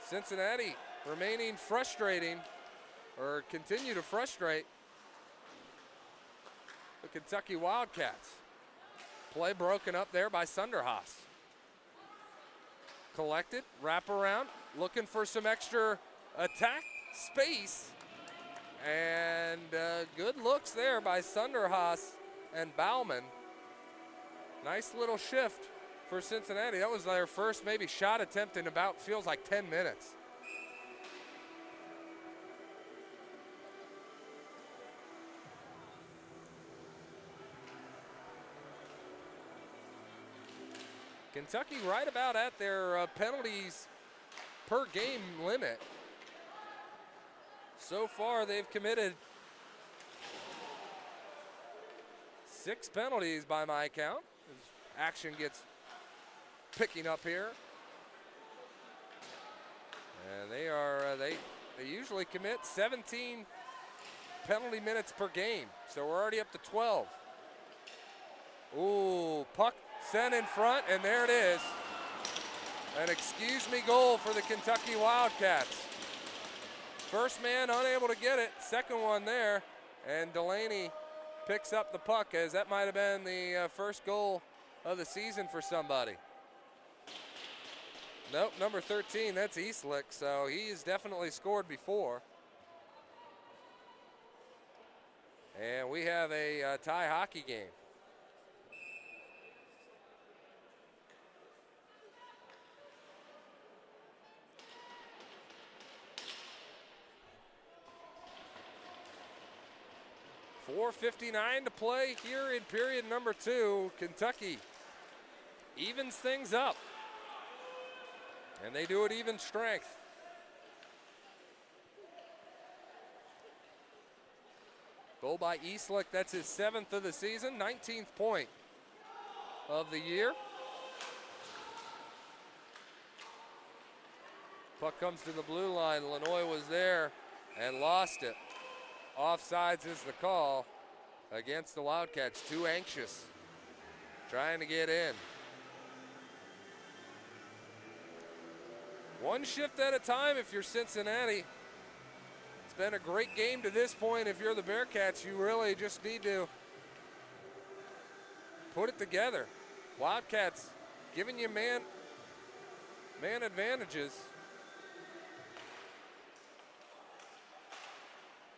Cincinnati remaining frustrating, or continue to frustrate the Kentucky Wildcats. Play broken up there by Sunderhaas. Collected, wrap around, looking for some extra attack space. And good looks there by Sunderhaas and Bauman. Nice little shift for Cincinnati. That was their first maybe shot attempt in about, feels like 10 minutes. Kentucky right about at their penalties per game limit. So far they've committed 6 penalties by my count. Action gets picking up here. And they usually commit 17 penalty minutes per game. So we're already up to 12. Ooh, puck sent in front, and there it is. An excuse me goal for the Kentucky Wildcats. First man unable to get it, second one there, and Delaney picks up the puck, as that might have been the first goal of the season for somebody. Nope, number 13, that's Eastlick, so he's definitely scored before. And we have a tie hockey game. .4:59 to play here in period number 2. Kentucky evens things up. And they do it even strength. Goal by Eastlick. That's his 7th of the season, 19th point of the year. Puck comes to the blue line. Lenoy was there and lost it. Offsides is the call against the Wildcats. Too anxious, trying to get in. One shift at a time if you're Cincinnati. It's been a great game to this point. If you're the Bearcats, you really just need to put it together. Wildcats giving you man advantages.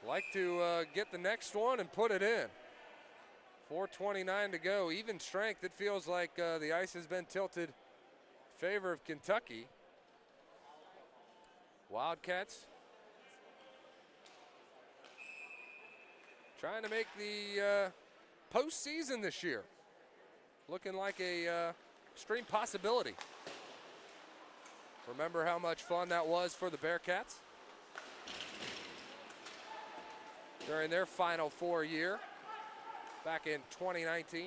Like to get the next one and put it in. 4:29 to go. Even strength. It feels like the ice has been tilted in favor of Kentucky. Wildcats trying to make the postseason this year. Looking like a extreme possibility. Remember how much fun that was for the Bearcats during their Final Four year back in 2019.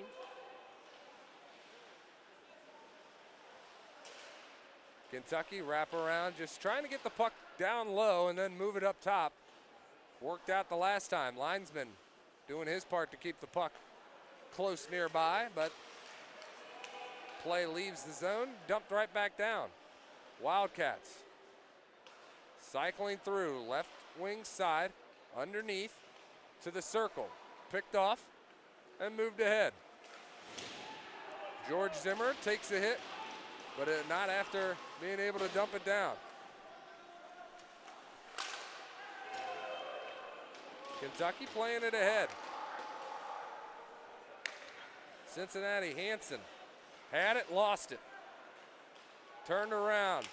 Kentucky wrap around, just trying to get the puck down low and then move it up top. Worked out the last time. Linesman doing his part to keep the puck close nearby, but play leaves the zone, dumped right back down. Wildcats cycling through, left wing side, underneath to the circle. Picked off and moved ahead. George Zimmer takes a hit, but not after being able to dump it down. Kentucky playing it ahead. Cincinnati, Hansen had it, lost it. Turned around.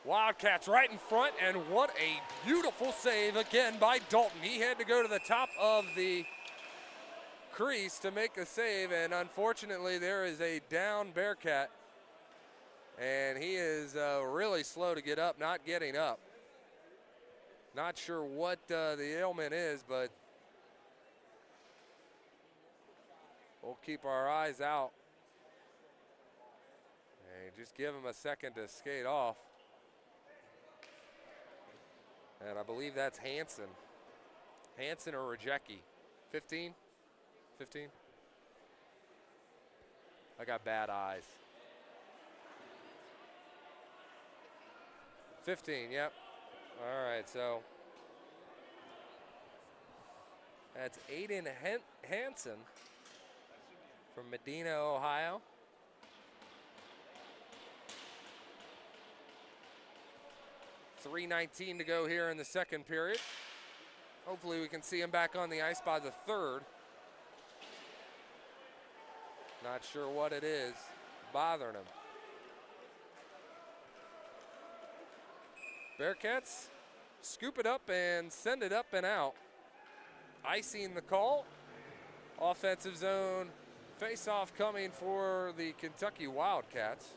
Wildcats right in front, and what a beautiful save again by Dalton. He had to go to the top of the crease to make a save, and unfortunately there is a down Bearcat, and he is really slow to get up, not getting up. Not sure what the ailment is, but we'll keep our eyes out. And just give him a second to skate off. And I believe that's Hansen. Hansen or Rajecki. 15? 15? I got bad eyes. 15, yep. All right, so that's Aiden Hansen from Medina, Ohio. .3:19 to go here in the second period. Hopefully we can see him back on the ice by the third. Not sure what it is bothering him. Bearcats scoop it up and send it up and out. Icing the call. Offensive zone face-off coming for the Kentucky Wildcats.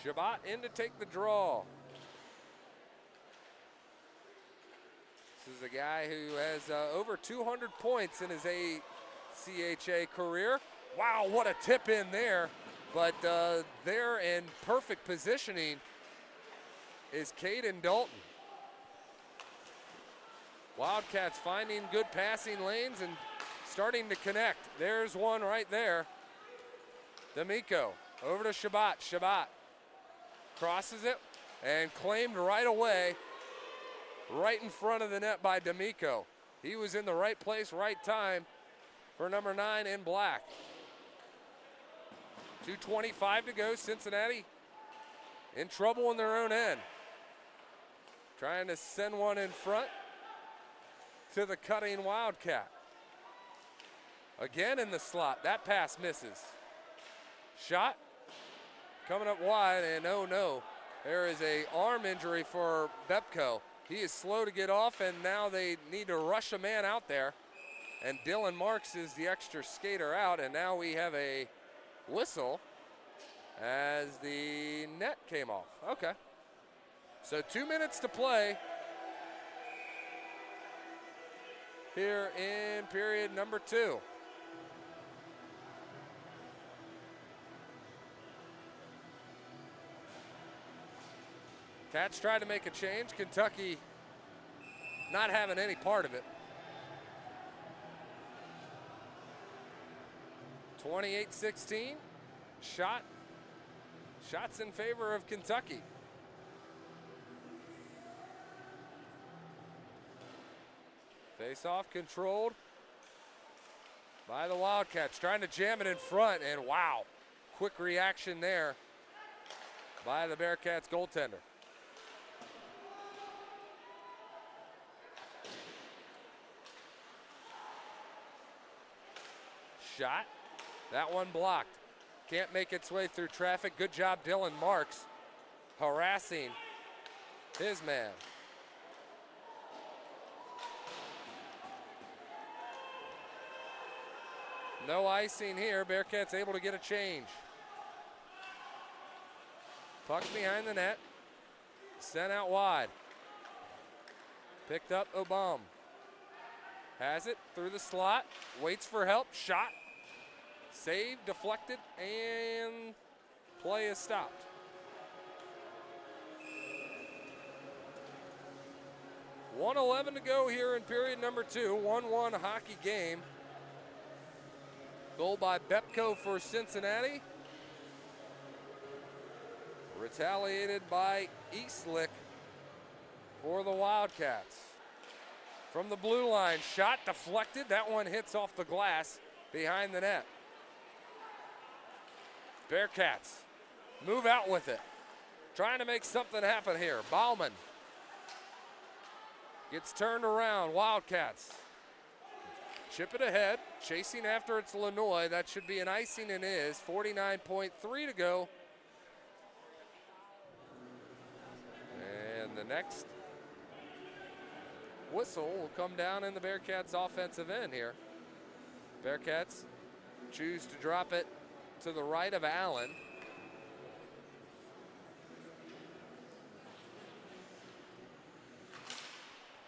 Shabbat in to take the draw. This is a guy who has over 200 points in his ACHA career. Wow, what a tip in there. But there in perfect positioning is Caden Dalton. Wildcats finding good passing lanes and starting to connect. There's one right there. D'Amico over to Shabbat. Shabbat crosses it and claimed right away, right in front of the net by D'Amico. He was in the right place, right time for number 9 in black. 2:25 to go. Cincinnati in trouble in their own end. Trying to send one in front to the cutting Wildcat. Again in the slot. That pass misses. Shot coming up wide, and oh no, there is an arm injury for Bepko. He is slow to get off, and now they need to rush a man out there. And Dylan Marks is the extra skater out, and now we have a whistle as the net came off. Okay. So 2 minutes to play here in period number 2. Cats tried to make a change. Kentucky not having any part of it. 28-16. Shots in favor of Kentucky. Face-off controlled by the Wildcats. Trying to jam it in front, and wow, quick reaction there by the Bearcats goaltender. Shot. That one blocked. Can't make its way through traffic. Good job, Dylan Marks, harassing his man. No icing here. Bearcats able to get a change. Puck behind the net. Sent out wide. Picked up Obama. Has it through the slot. Waits for help. Shot. Save, deflected, and play is stopped. .111 to go here in period number 2. 1-1 hockey game. Goal by Bepko for Cincinnati. Retaliated by Eastlick for the Wildcats. From the blue line, shot deflected. That one hits off the glass behind the net. Bearcats move out with it. Trying to make something happen here. Bauman gets turned around. Wildcats chip it ahead. Chasing after it's Lanois. That should be an icing and is. 49.3 to go. And the next whistle will come down in the Bearcats offensive end here. Bearcats choose to drop it to the right of Allen.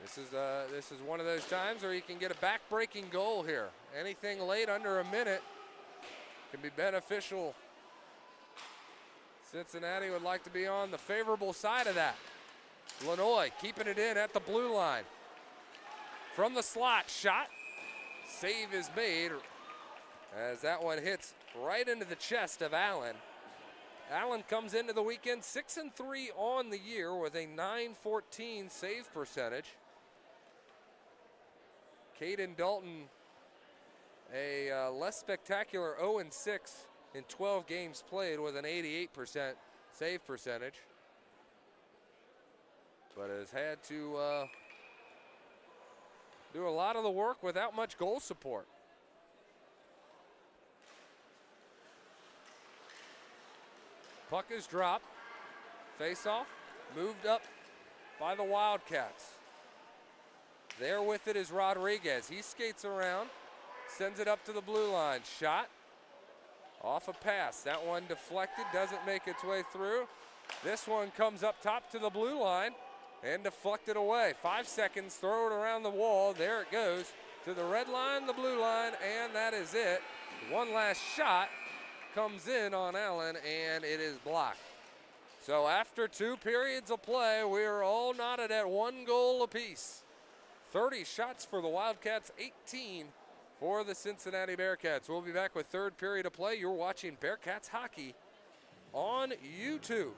This is one of those times where you can get a back-breaking goal here. Anything late under a minute can be beneficial. Cincinnati would like to be on the favorable side of that. Lanois keeping it in at the blue line. From the slot, shot. Save is made as that one hits right into the chest of Allen. Allen comes into the weekend 6-3 on the year with a .914 save percentage. Caden Dalton, a less spectacular 0-6 in 12 games played with an 88% save percentage, but has had to do a lot of the work without much goal support. Puck is dropped. Face-off moved up by the Wildcats. There with it is Rodriguez. He skates around, sends it up to the blue line. Shot off a pass. That one deflected, doesn't make its way through. This one comes up top to the blue line and deflected away. 5 seconds, throw it around the wall. There it goes to the red line, the blue line, and that is it. One last shot comes in on Allen, and it is blocked. So after 2 periods of play, we are all knotted at 1 goal apiece. 30 shots for the Wildcats, 18 for the Cincinnati Bearcats. We'll be back with 3rd period of play. You're watching Bearcats hockey on YouTube.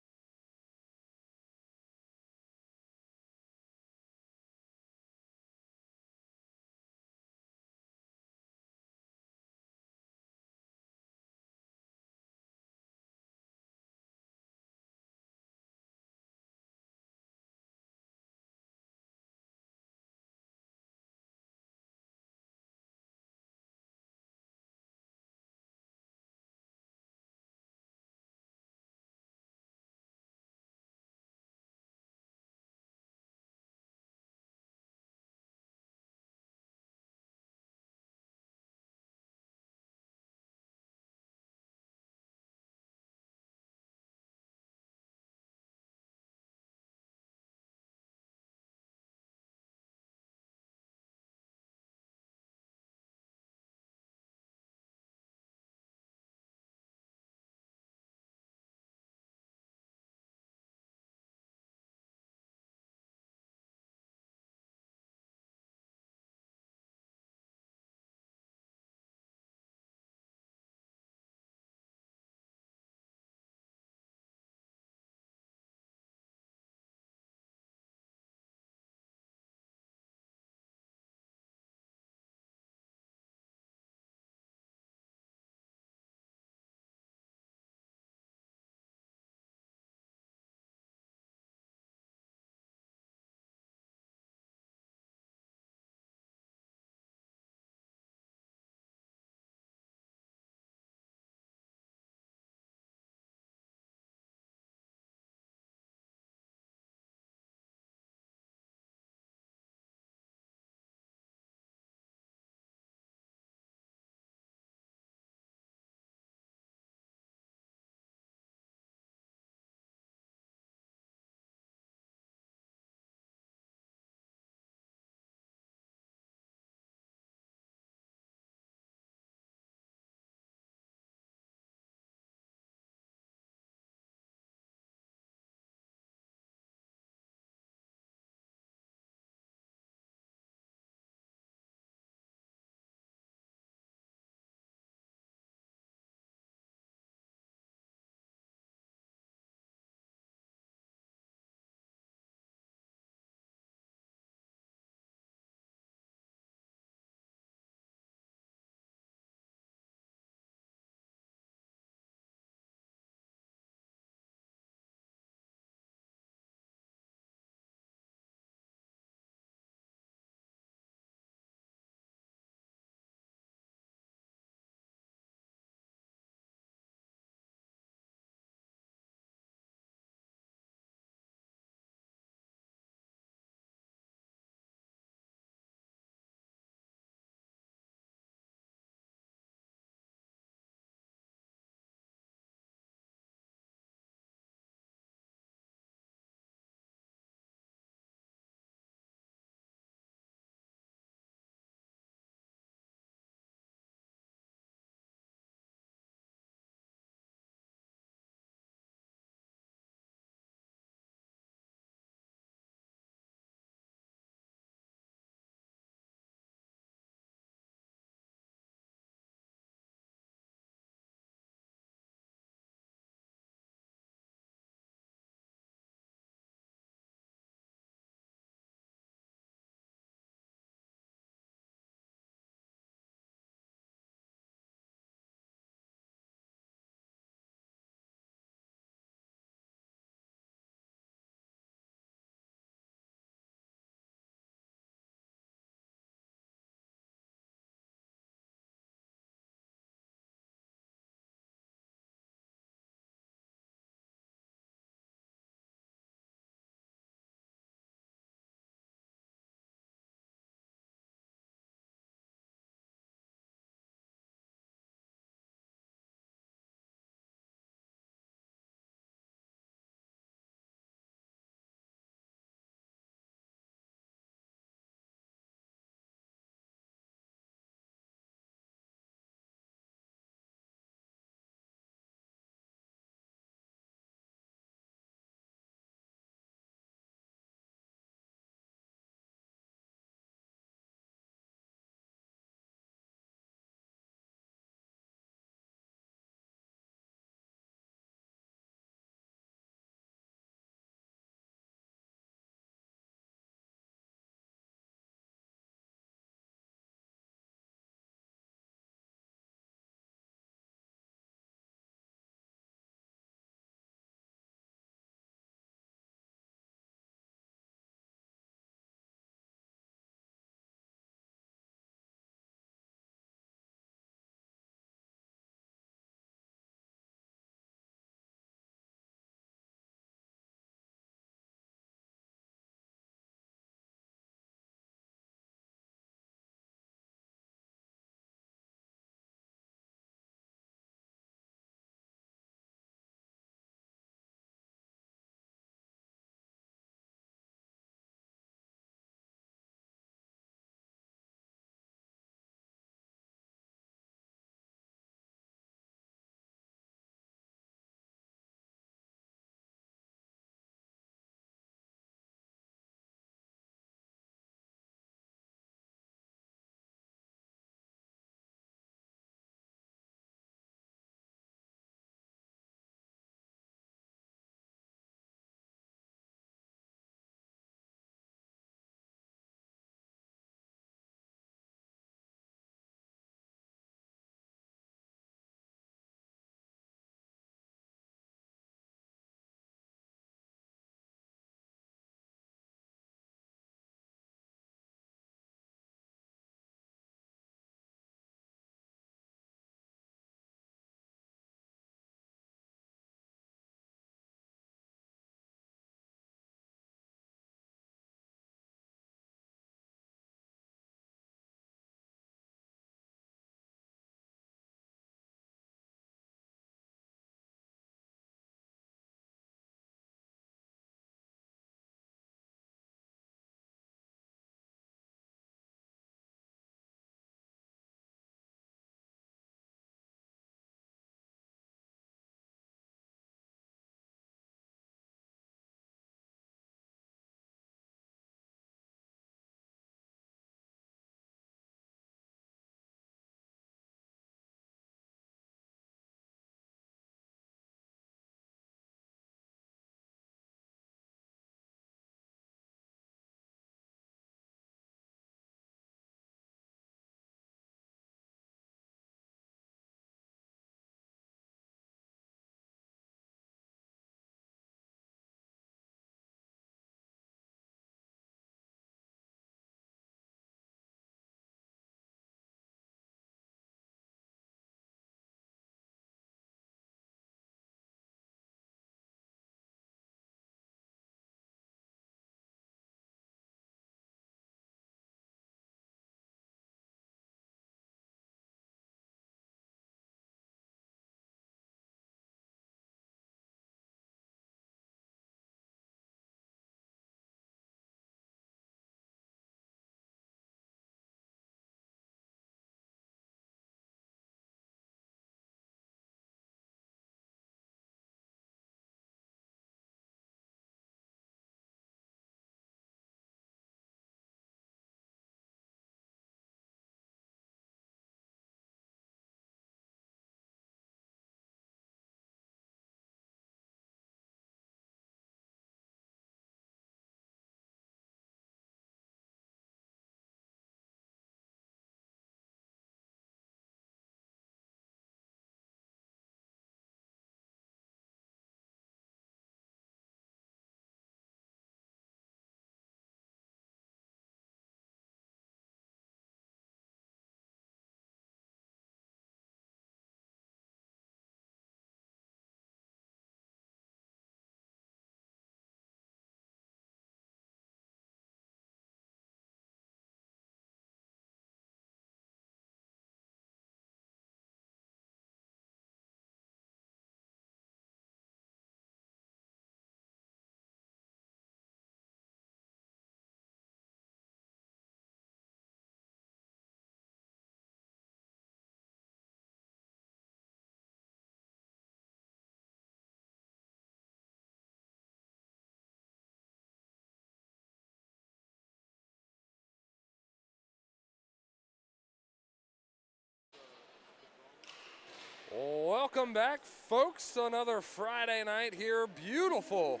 Welcome back, folks. Another Friday night here. Beautiful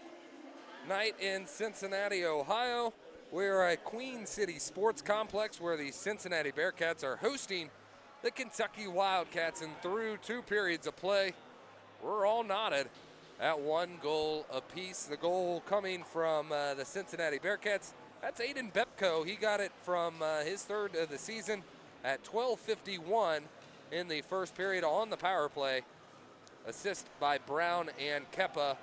night in Cincinnati, Ohio. We're at Queen City Sports Complex where the Cincinnati Bearcats are hosting the Kentucky Wildcats, and through 2 periods of play, we're all knotted at 1 goal apiece. The goal coming from the Cincinnati Bearcats. That's Aiden Bepko. He got it from his 3rd of the season at 12:51 in the first period on the power play. Assist by Brown and Kepa.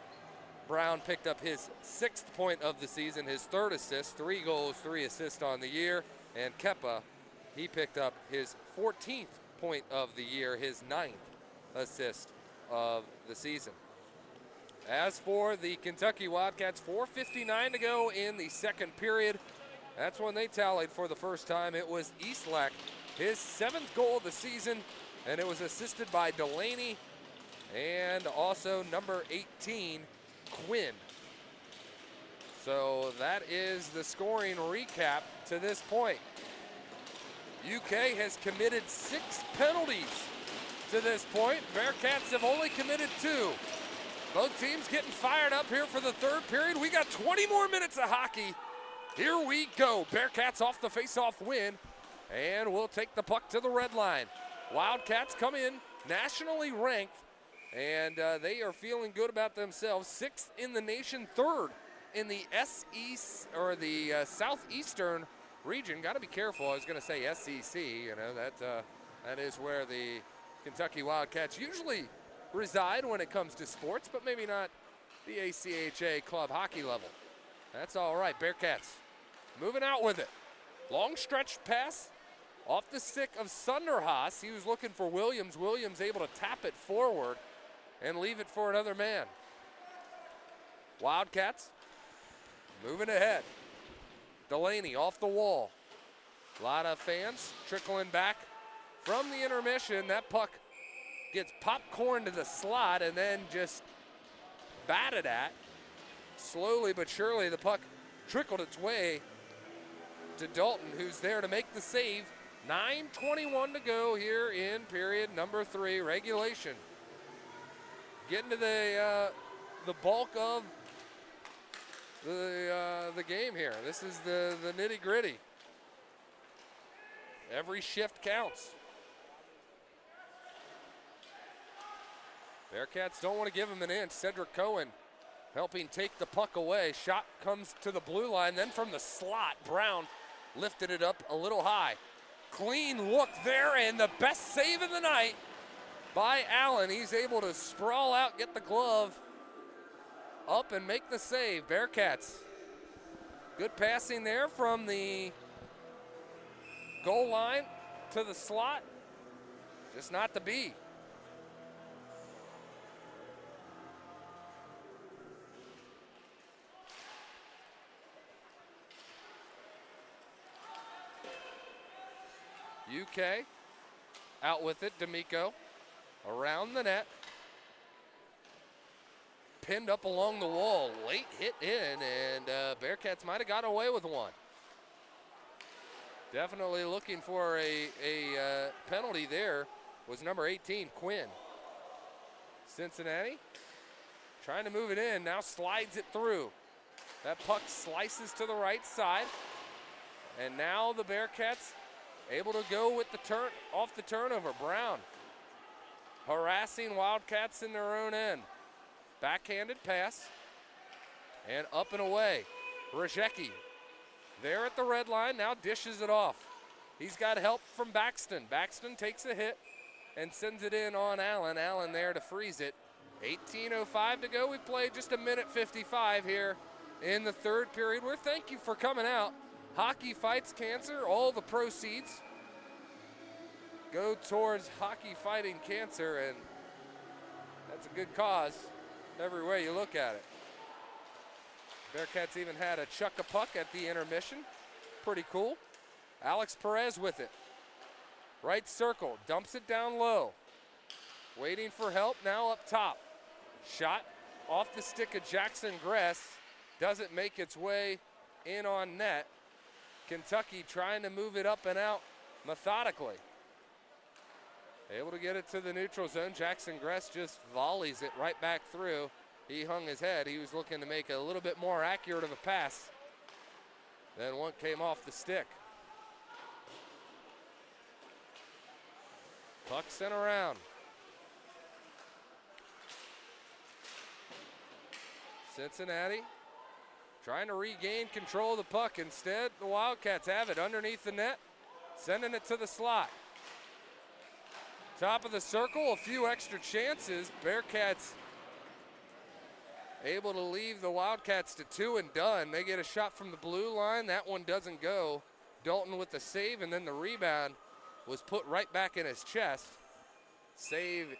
Brown picked up his 6th point of the season, his 3rd assist, 3 goals, 3 assists on the year. And Kepa, he picked up his 14th point of the year, his 9th assist of the season. As for the Kentucky Wildcats, 4:59 to go in the 2nd period. That's when they tallied for the first time. It was Eastlack, his 7th goal of the season, and it was assisted by Delaney and also number 18, Quinn. So that is the scoring recap to this point. UK has committed 6 penalties to this point. Bearcats have only committed 2. Both teams getting fired up here for the 3rd period. We got 20 more minutes of hockey. Here we go. Bearcats off the face-off win, and we'll take the puck to the red line. Wildcats come in nationally ranked, and they are feeling good about themselves. 6th in the nation, 3rd in the southeastern region. Got to be careful. I was going to say SEC. You know that is where the Kentucky Wildcats usually reside when it comes to sports, but maybe not the ACHA club hockey level. That's all right. Bearcats moving out with it. Long stretch pass off the stick of Sunderhaas. He was looking for Williams. Williams able to tap it forward and leave it for another man. Wildcats moving ahead. Delaney off the wall. A lot of fans trickling back from the intermission. That puck gets popcorned to the slot and then just batted at. Slowly but surely the puck trickled its way to Dalton, who's there to make the save. 9:21 to go here in period number 3, regulation. Getting to the bulk of the game here. This is the nitty-gritty. Every shift counts. Bearcats don't want to give him an inch. Cedric Cohen helping take the puck away. Shot comes to the blue line. Then from the slot, Brown lifted it up a little high. Clean look there, and the best save of the night by Allen. He's able to sprawl out, get the glove up, and make the save. Bearcats, good passing there from the goal line to the slot. Just not to be. UK out with it. D'Amico around the net. Pinned up along the wall. Late hit in, and Bearcats might have got away with one. Definitely looking for a penalty there was number 18, Quinn. Cincinnati trying to move it in. Now slides it through. That puck slices to the right side. And now the Bearcats able to go with the turn off the turnover. Brown harassing Wildcats in their own end. Backhanded pass and up and away. Rajecki there at the red line, now dishes it off. He's got help from Baxton. Baxton takes a hit and sends it in on Allen. Allen there to freeze it. 18:05 to go. We've played just 1:55 here in the 3rd period. We're thank you for coming out. Hockey Fights Cancer. All the proceeds go towards hockey fighting cancer, and that's a good cause every way you look at it. Bearcats even had a chuck a puck at the intermission. Pretty cool. Alex Perez with it. Right circle, dumps it down low. Waiting for help, now up top. Shot off the stick of Jackson Gress. Doesn't make its way in on net. Kentucky trying to move it up and out methodically. Able to get it to the neutral zone. Jackson Gress just volleys it right back through. He hung his head. He was looking to make a little bit more accurate of a pass. Then one came off the stick. Puck sent around. Cincinnati trying to regain control of the puck. Instead, the Wildcats have it underneath the net, sending it to the slot. Top of the circle, a few extra chances. Bearcats able to leave the Wildcats to 2 and done. They get a shot from the blue line. That one doesn't go. Dalton with the save, and then the rebound was put right back in his chest. Save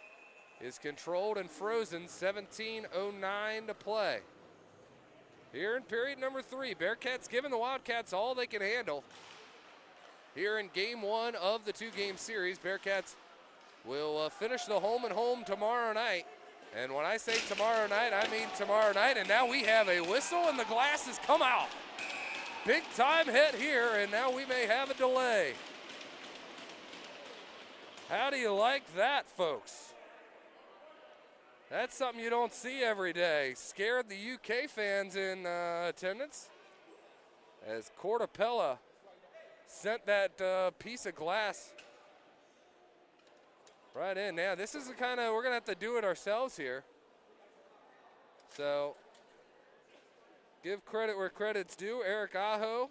is controlled and frozen. 17:09 to play. Here in period number 3, Bearcats giving the Wildcats all they can handle. Here in game 1 of the 2-game series, Bearcats will finish the home and home tomorrow night. And when I say tomorrow night, I mean tomorrow night. And now we have a whistle and the glass has come out. Big time hit here, and now we may have a delay. How do you like that, folks? That's something you don't see every day. Scared the UK fans in attendance as Cortapella sent that piece of glass right in. Now, this is the kind of, we're going to have to do it ourselves here. So, give credit where credit's due. Eric Aho,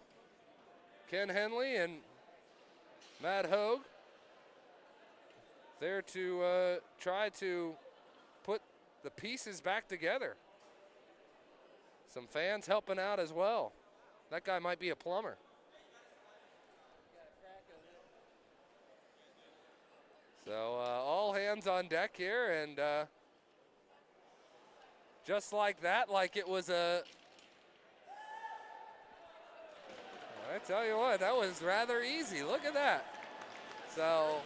Ken Henley, and Matt Hogue there to try to put the pieces back together. Some fans helping out as well. That guy might be a plumber. So all hands on deck here, and just like that, like it was a, I tell you what, that was rather easy. Look at that. So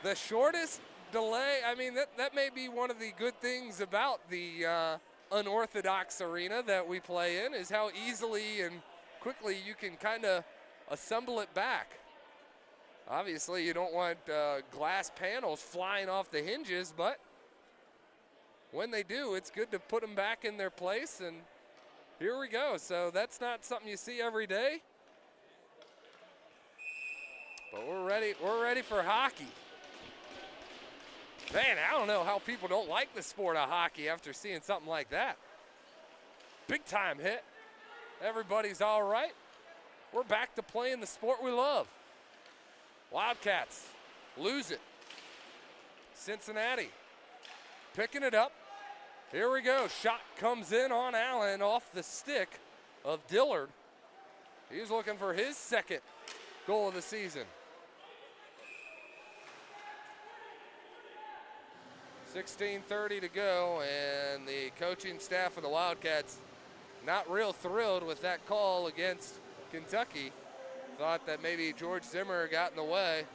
the shortest delay, I mean, that may be one of the good things about the unorthodox arena that we play in, is how easily and quickly you can kind of assemble it back. Obviously, you don't want glass panels flying off the hinges, but when they do, it's good to put them back in their place, and here we go. So that's not something you see every day, but we're ready for hockey. Man, I don't know how people don't like the sport of hockey after seeing something like that. Big time hit. Everybody's all right. We're back to playing the sport we love. Wildcats lose it. Cincinnati picking it up. Here we go. Shot comes in on Allen off the stick of Dillard. He's looking for his second goal of the season. 16:30 to go, and the coaching staff of the Wildcats not real thrilled with that call against Kentucky. Thought that maybe George Zimmer got in the way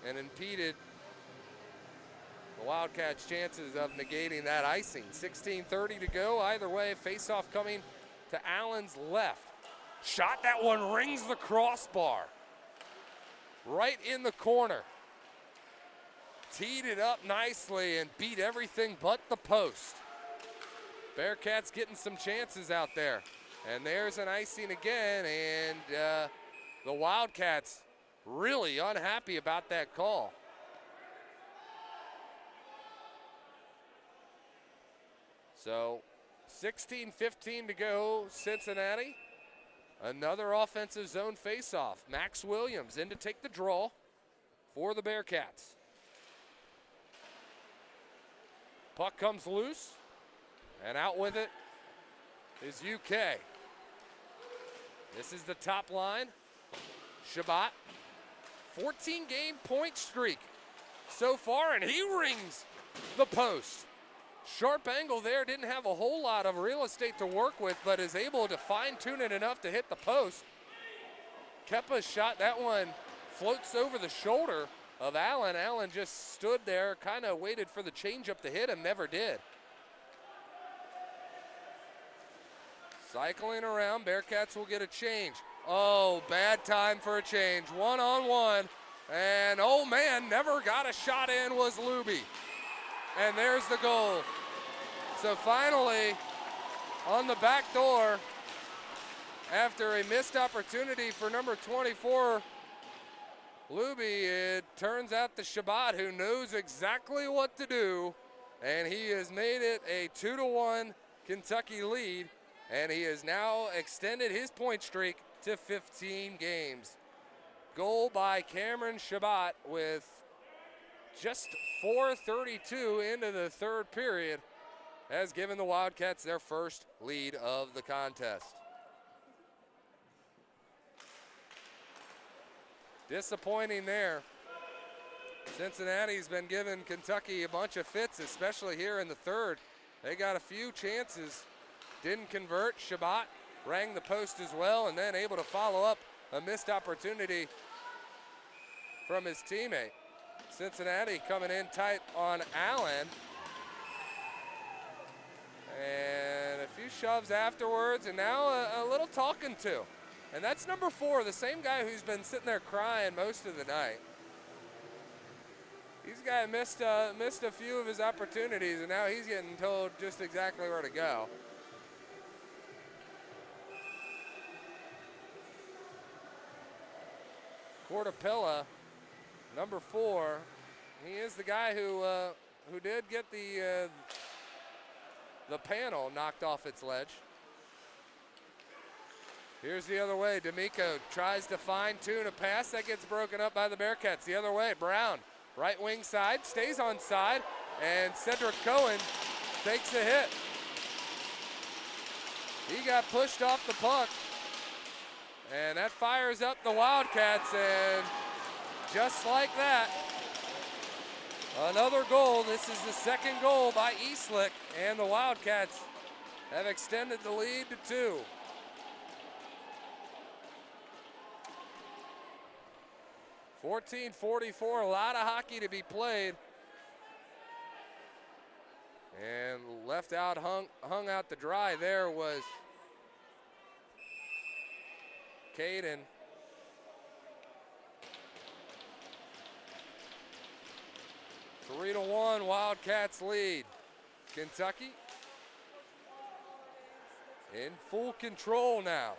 and impeded the Wildcats' chances of negating that icing. 16:30 to go. Either way, face-off coming to Allen's left. Shot, that one rings the crossbar. Right in the corner. Teed it up nicely and beat everything but the post. Bearcats getting some chances out there. And there's an icing again, and the Wildcats really unhappy about that call. So 16:15 to go, Cincinnati. Another offensive zone faceoff. Max Williams in to take the draw for the Bearcats. Puck comes loose, and out with it is UK. This is the top line. Shabbat, 14-game point streak so far, and he rings the post. Sharp angle there, didn't have a whole lot of real estate to work with, but is able to fine-tune it enough to hit the post. Kepa's shot, that one floats over the shoulder of Allen. Allen just stood there, kind of waited for the changeup to hit him, never did. Cycling around, Bearcats will get a change. Oh, bad time for a change. One-on-one And oh man, never got a shot in was Luby. And there's the goal. So finally, on the back door, after a missed opportunity for number 24, Luby, it turns out the Shabbat, who knows exactly what to do, and he has made it a 2-1 Kentucky lead, and he has now extended his point streak to 15 games. Goal by Cameron Shabbat with just 4:32 into the third period has given the Wildcats their first lead of the contest. Disappointing there. Cincinnati's been giving Kentucky a bunch of fits, especially here in the third. They got a few chances, didn't convert. Shabbat rang the post as well, and then able to follow up a missed opportunity from his teammate. Cincinnati coming in tight on Allen. And a few shoves afterwards, and now a little talking to. And that's number 4, the same guy who's been sitting there crying most of the night. He's guy missed a few of his opportunities, and now he's getting told just exactly where to go. Cortapella, number 4, he is the guy who did get the panel knocked off its ledge. Here's the other way. D'Amico tries to fine-tune a pass that gets broken up by the Bearcats. The other way, Brown, right wing side, stays on side, and Cedric Cohen takes a hit. He got pushed off the puck, and that fires up the Wildcats, and just like that, another goal. This is the second goal by Eastlick, and the Wildcats have extended the lead to 2. .14:44, a lot of hockey to be played. And left out, hung out to dry there was Caden. Three to 1, Wildcats lead. Kentucky in full control now.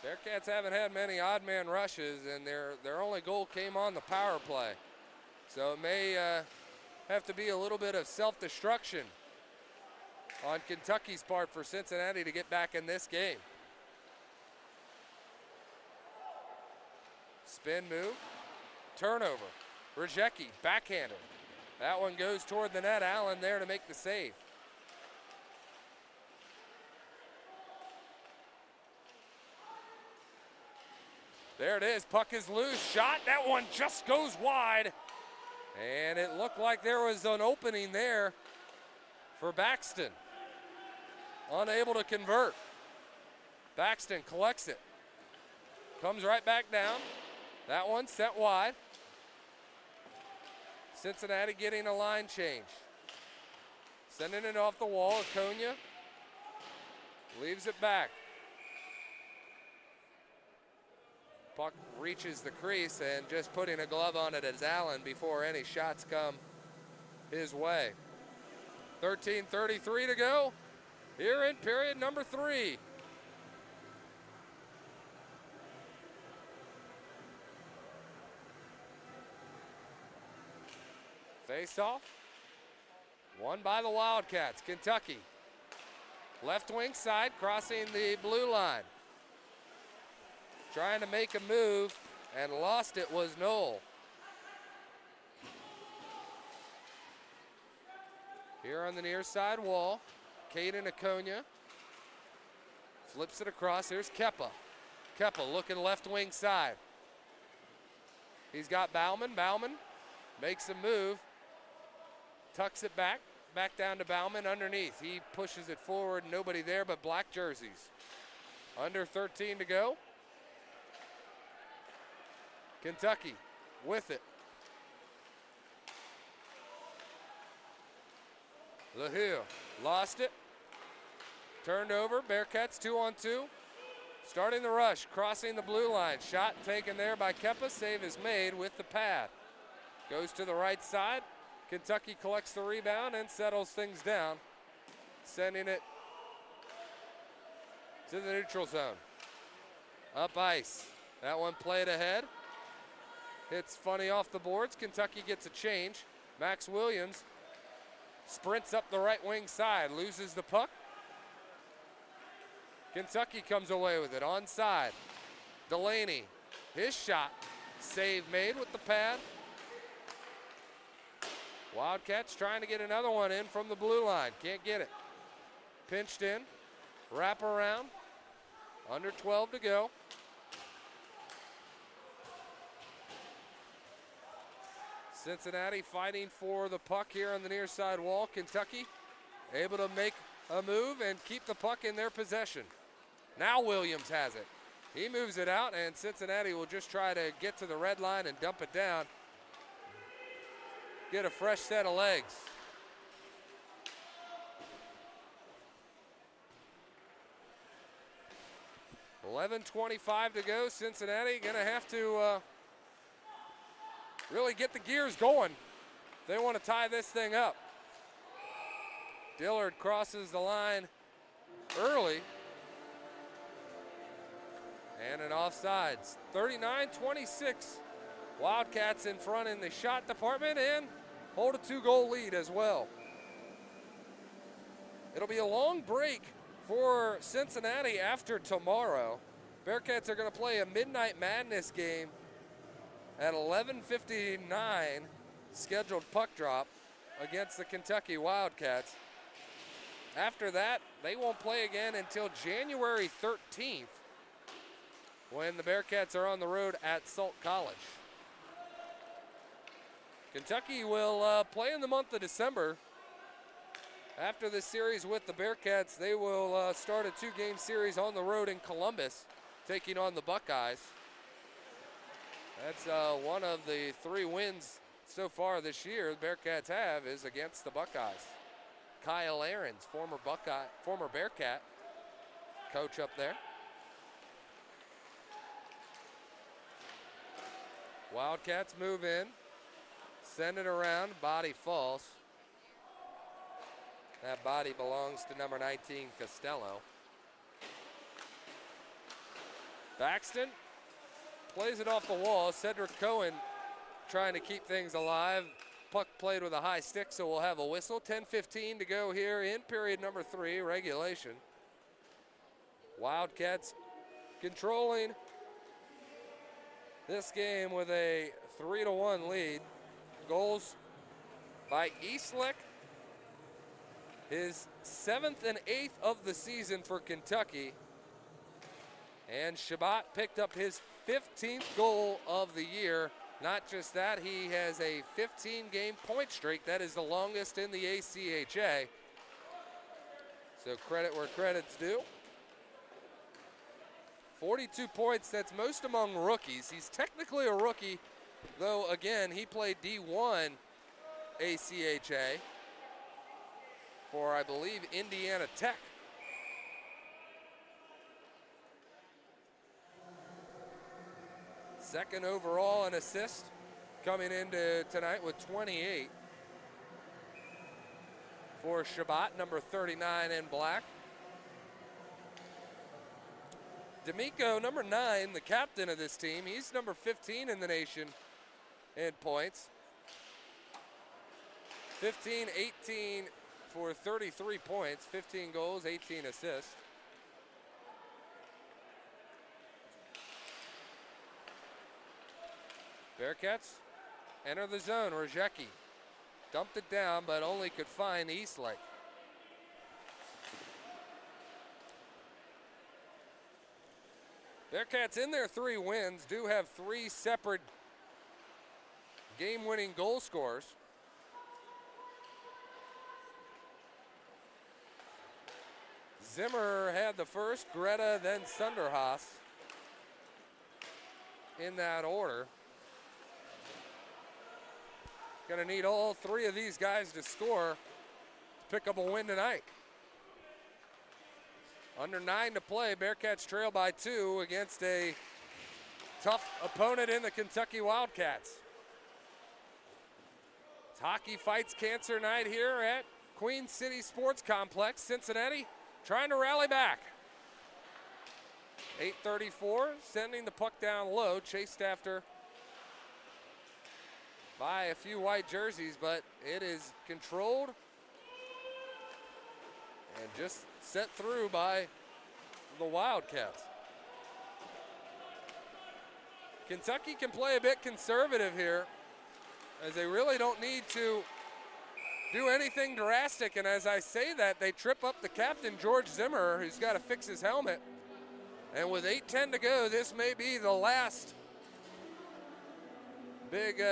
Bearcats haven't had many odd man rushes, and their only goal came on the power play. So it may have to be a little bit of self-destruction on Kentucky's part for Cincinnati to get back in this game. Spin move, turnover. Rajecki, backhander. That one goes toward the net. Allen there to make the save. There it is, puck is loose, shot, that one just goes wide. And it looked like there was an opening there for Baxton. Unable to convert. Baxton collects it. Comes right back down. That one sent wide. Cincinnati getting a line change. Sending it off the wall, Aconia leaves it back. Puck reaches the crease, and just putting a glove on it is Allen before any shots come his way. 13:33 to go here in period number 3. Face off, won by the Wildcats. Kentucky, left wing side, crossing the blue line. Trying to make a move, and lost it was Knoll. Here on the near side wall, Caden Aconia flips it across. Here's Keppa. Keppa looking left wing side. He's got Bauman. Bauman makes a move, tucks it back down to Bauman underneath. He pushes it forward, nobody there but black jerseys. Under 13 to go. Kentucky with it. LaHue lost it. Turned over. Bearcats 2-on-2. Starting the rush, crossing the blue line. Shot taken there by Keppa. Save is made with the pad. Goes to the right side. Kentucky collects the rebound and settles things down, sending it to the neutral zone. Up ice. That one played ahead. Hits funny off the boards. Kentucky gets a change. Max Williams sprints up the right wing side, loses the puck. Kentucky comes away with it, onside. Delaney, his shot, save made with the pad. Wildcats trying to get another one in from the blue line, can't get it. Pinched in, wrap around, under 12 to go. Cincinnati fighting for the puck here on the near side wall. Kentucky able to make a move and keep the puck in their possession. Now Williams has it. He moves it out, and Cincinnati will just try to get to the red line and dump it down. Get a fresh set of legs. $11:25 to go. Cincinnati gonna have to really get the gears going if they want to tie this thing up. Dillard crosses the line early. And an offsides. 39-26. Wildcats in front in the shot department and hold a 2-goal lead as well. It'll be a long break for Cincinnati after tomorrow. Bearcats are going to play a Midnight Madness game at 11:59 scheduled puck drop against the Kentucky Wildcats. After that, they won't play again until January 13th when the Bearcats are on the road at Salt College. Kentucky will play in the month of December. After this series with the Bearcats, they will start a 2-game series on the road in Columbus, taking on the Buckeyes. That's one of the 3 wins so far this year the Bearcats have is against the Buckeyes. Kyle Ahrens, former Bearcat coach up there. Wildcats move in, send it around, body falls. That body belongs to number 19, Costello. Baxton plays it off the wall. Cedric Cohen trying to keep things alive. Puck played with a high stick, so we'll have a whistle. 10:15 to go here in period number 3, regulation. Wildcats controlling this game with a 3-1 lead. Goals by Eastlick, his 7th and 8th of the season for Kentucky. And Shabbat picked up his 15th goal of the year. Not just that, he has a 15-game point streak. That is the longest in the ACHA. So credit where credit's due. 42 points, that's most among rookies. He's technically a rookie, though, again, he played D1 ACHA for, I believe, Indiana Tech. Second overall in assist, coming into tonight with 28 for Shabbat, number 39 in black. D'Amico, number 9, the captain of this team. He's number 15 in the nation in points. 15, 18 for 33 points, 15 goals, 18 assists. Bearcats enter the zone. Rajecki dumped it down, but only could find Eastlake. Bearcats, in their 3 wins, do have 3 separate game-winning goal scorers. Zimmer had the first, Greta, then Sunderhaas in that order. Gonna need all 3 of these guys to score to pick up a win tonight. Under 9 to play. Bearcats trail by 2 against a tough opponent in the Kentucky Wildcats. It's Hockey Fights Cancer Night here at Queen City Sports Complex. Cincinnati trying to rally back. 8:34, sending the puck down low, chased after by a few white jerseys, but it is controlled and just set through by the Wildcats. Kentucky can play a bit conservative here, as they really don't need to do anything drastic, and as I say that, they trip up the captain, George Zimmer, who's got to fix his helmet. And with 8:10 to go, this may be the last big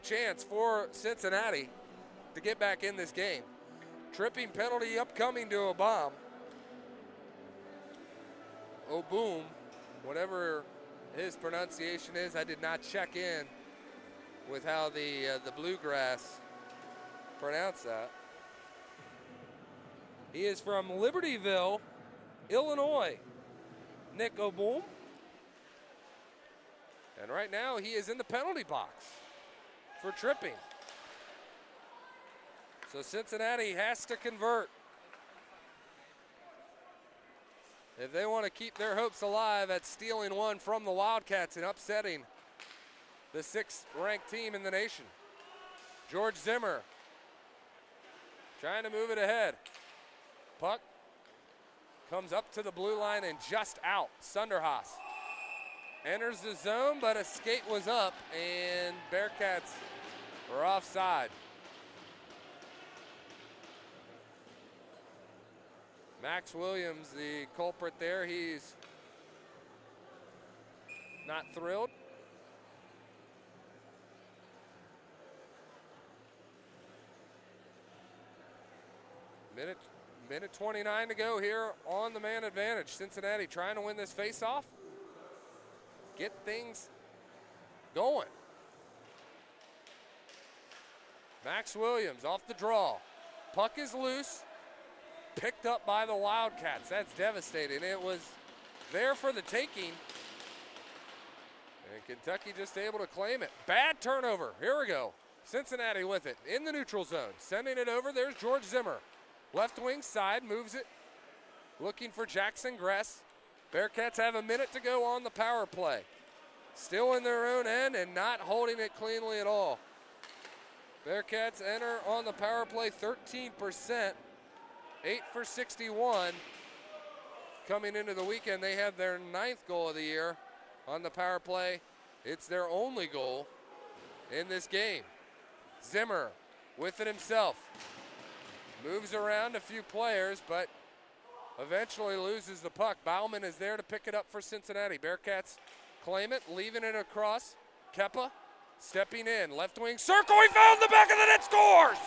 chance for Cincinnati to get back in this game. Tripping penalty upcoming to a bomb. Oh, boom, whatever his pronunciation is. I did not check in with how the Bluegrass pronounce that. He is from Libertyville, Illinois. Nick Oboom. And right now he is in the penalty box for tripping. So Cincinnati has to convert if they want to keep their hopes alive at stealing one from the Wildcats and upsetting the 6th ranked team in the nation. George Zimmer trying to move it ahead. Puck comes up to the blue line and just out. Sunderhaas enters the zone, but a skate was up, and Bearcats are offside. Max Williams, the culprit there, he's not thrilled. Minute 29 to go here on the man advantage. Cincinnati trying to win this face-off. Get things going. Max Williams off the draw. Puck is loose. Picked up by the Wildcats. That's devastating. It was there for the taking. And Kentucky just able to claim it. Bad turnover. Here we go. Cincinnati with it in the neutral zone. Sending it over. There's George Zimmer. Left wing side, moves it, looking for Jackson Gress. Bearcats have a minute to go on the power play. Still in their own end and not holding it cleanly at all. Bearcats enter on the power play 13%, 8 for 61. Coming into the weekend, they have their 9th goal of the year on the power play. It's their only goal in this game. Zimmer with it himself. Moves around a few players, but eventually loses the puck. Bauman is there to pick it up for Cincinnati. Bearcats claim it, leaving it across. Kepa stepping in, left wing circle. He found the back of the net, scores!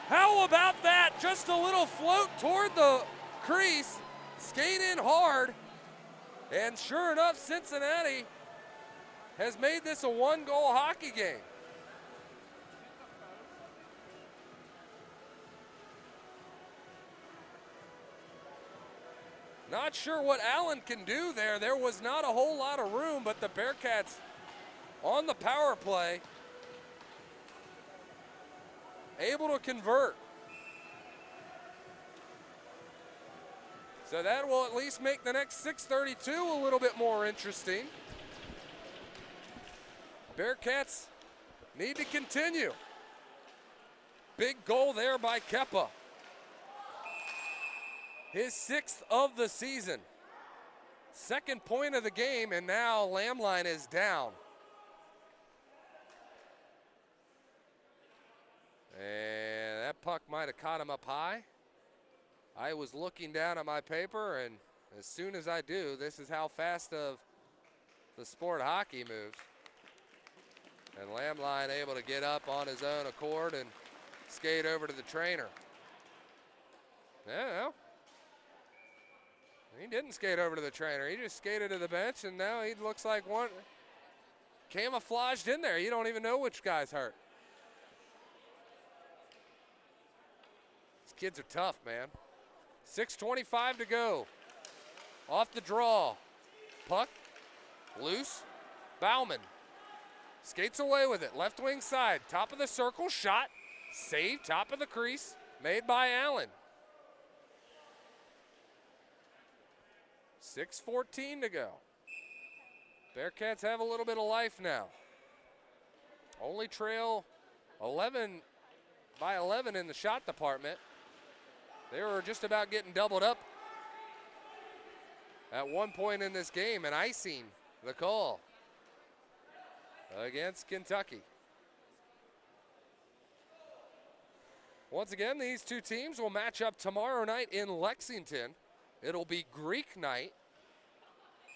How about that? Just a little float toward the crease, skate in hard, and sure enough, Cincinnati has made this a 1-goal hockey game. Not sure what Allen can do there. There was not a whole lot of room, but the Bearcats on the power play able to convert. So that will at least make the next 6:32 a little bit more interesting. Bearcats need to continue. Big goal there by Kepa. His 6th of the season. 2nd point of the game, and now Lamline is down. And that puck might have caught him up high. I was looking down at my paper, and as soon as I do, this is how fast of the sport hockey moves. And Lamline able to get up on his own accord and skate over to the trainer. Yeah, he didn't skate over to the trainer. He just skated to the bench, and now he looks like one camouflaged in there. You don't even know which guy's hurt. These kids are tough, man. 6:25 to go. Off the draw. Puck loose. Bauman skates away with it. Left wing side. Top of the circle. Shot. Save. Top of the crease. Made by Allen. 6:14 to go. Bearcats have a little bit of life now. Only trail 11 by 11 in the shot department. They were just about getting doubled up at one point in this game, and icing the call against Kentucky. Once again, these two teams will match up tomorrow night in Lexington. It'll be Greek night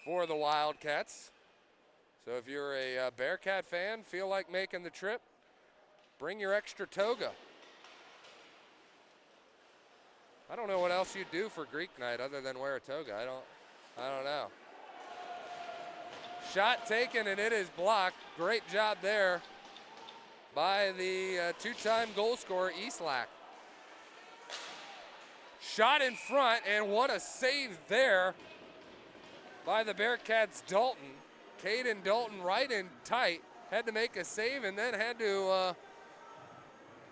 for the Wildcats. So if you're a Bearcat fan, feel like making the trip, bring your extra toga. I don't know what else you'd do for Greek night other than wear a toga. I don't know. Shot taken, and it is blocked. Great job there by the two-time goal scorer, Eastlack. Shot in front, and what a save there by the Bearcats' Dalton. Caden Dalton right in tight. Had to make a save and then had to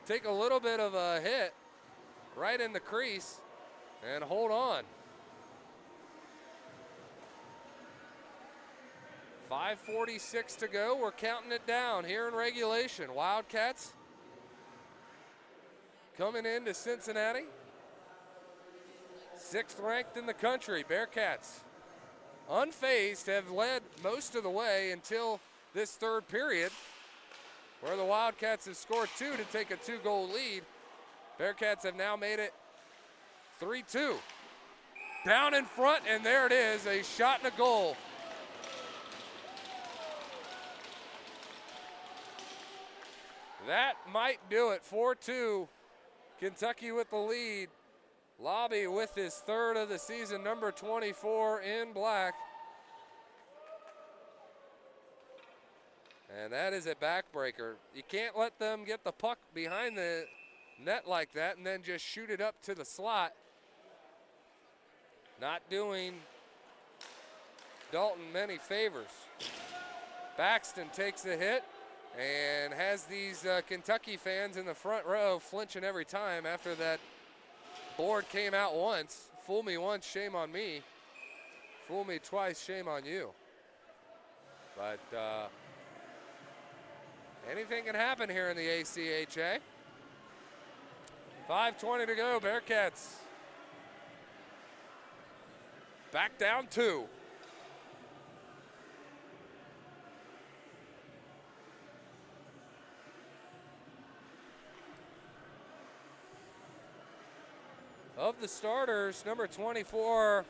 take a little bit of a hit right in the crease and hold on. 5:46 to go. We're counting it down here in regulation. Wildcats coming into Cincinnati. 6th ranked in the country. Bearcats unfazed have led most of the way until this third period, where the Wildcats have scored 2 to take a 2-goal lead. Bearcats have now made it 3-2. Down in front, and there it is, a shot and a goal. That might do it. 4-2. Kentucky with the lead. Lobby with his third of the season, number 24 in black. And that is a backbreaker. You can't let them get the puck behind the net like that and then just shoot it up to the slot. Not doing Dalton many favors. Baxton takes the hit and has these Kentucky fans in the front row flinching every time after that board came out once. Fool me once, shame on me. Fool me twice, shame on you. But anything can happen here in the ACHA. 5:20 to go, Bearcats back down 2. Of the starters, number 24,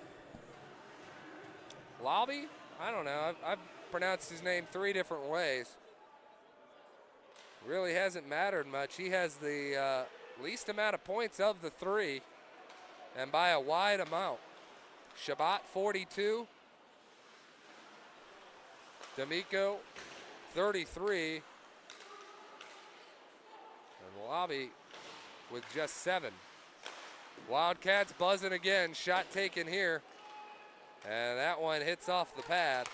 Lobby? I don't know. I've pronounced his name 3 different ways. Really hasn't mattered much. He has the least amount of points of the 3, and by a wide amount. Shabbat, 42. D'Amico, 33. And Lobby with just 7. Wildcats buzzing again. Shot taken here. And that one hits off the pad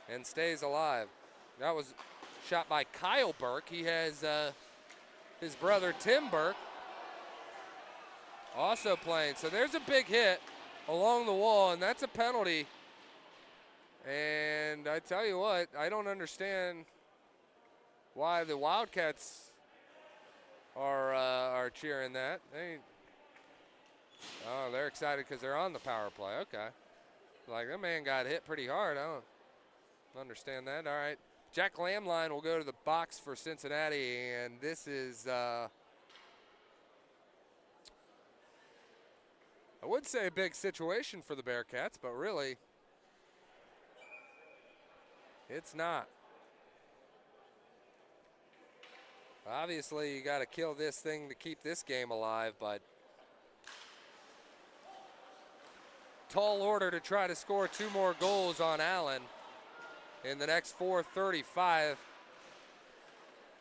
and stays alive. That was shot by Kyle Burke. He has his brother Tim Burke also playing. So there's a big hit along the wall, and that's a penalty. And I tell you what, I don't understand why the Wildcats are cheering that. They're excited because they're on the power play. Okay. Like, that man got hit pretty hard. I don't understand that. All right. Jack Lamline will go to the box for Cincinnati, and this is, I would say a big situation for the Bearcats, but really, it's not. Obviously, you got to kill this thing to keep this game alive, but tall order to try to score 2 more goals on Allen in the next 4:35,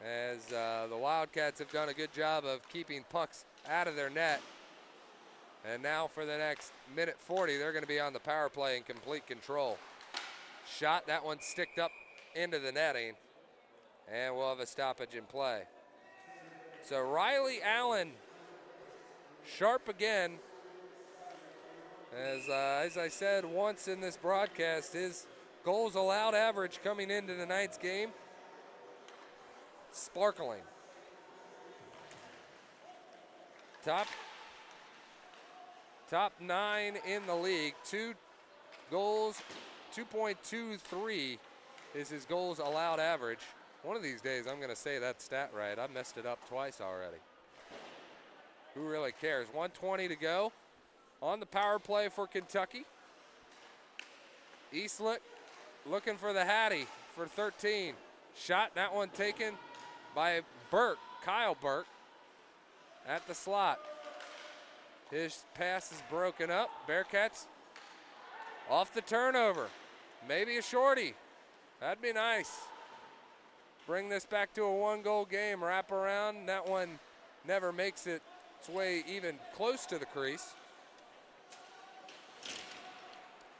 as the Wildcats have done a good job of keeping pucks out of their net And now for the next minute 40, they're going to be on the power play in complete control. Shot, that one sticked up into the netting. And we'll have a stoppage in play. So Riley Allen, sharp again. As I said once in this broadcast, his goals allowed average coming into tonight's game, sparkling. Top 9 in the league. 2 goals, 2.23 is his goals allowed average. One of these days I'm going to say that stat right. I messed it up twice already. Who really cares? 1:20 to go on the power play for Kentucky. Eastlick looking for the Hattie for 13. Shot, that one taken by Burke, Kyle Burke, at the slot. His pass is broken up. Bearcats off the turnover. Maybe a shorty. That'd be nice. Bring this back to a 1-goal game. Wrap around. That one never makes its way even close to the crease.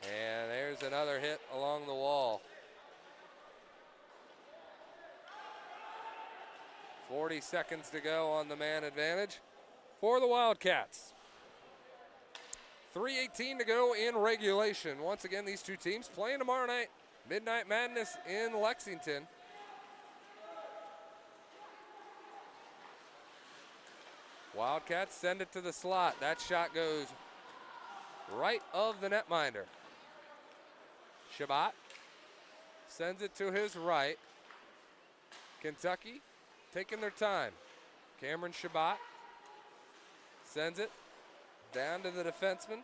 And there's another hit along the wall. 40 seconds to go on the man advantage for the Wildcats. 3:18 to go in regulation. Once again, these two teams playing tomorrow night. Midnight Madness in Lexington. Wildcats send it to the slot. That shot goes right of the netminder. Shabbat sends it to his right. Kentucky taking their time. Cameron Shabbat sends it down to the defenseman.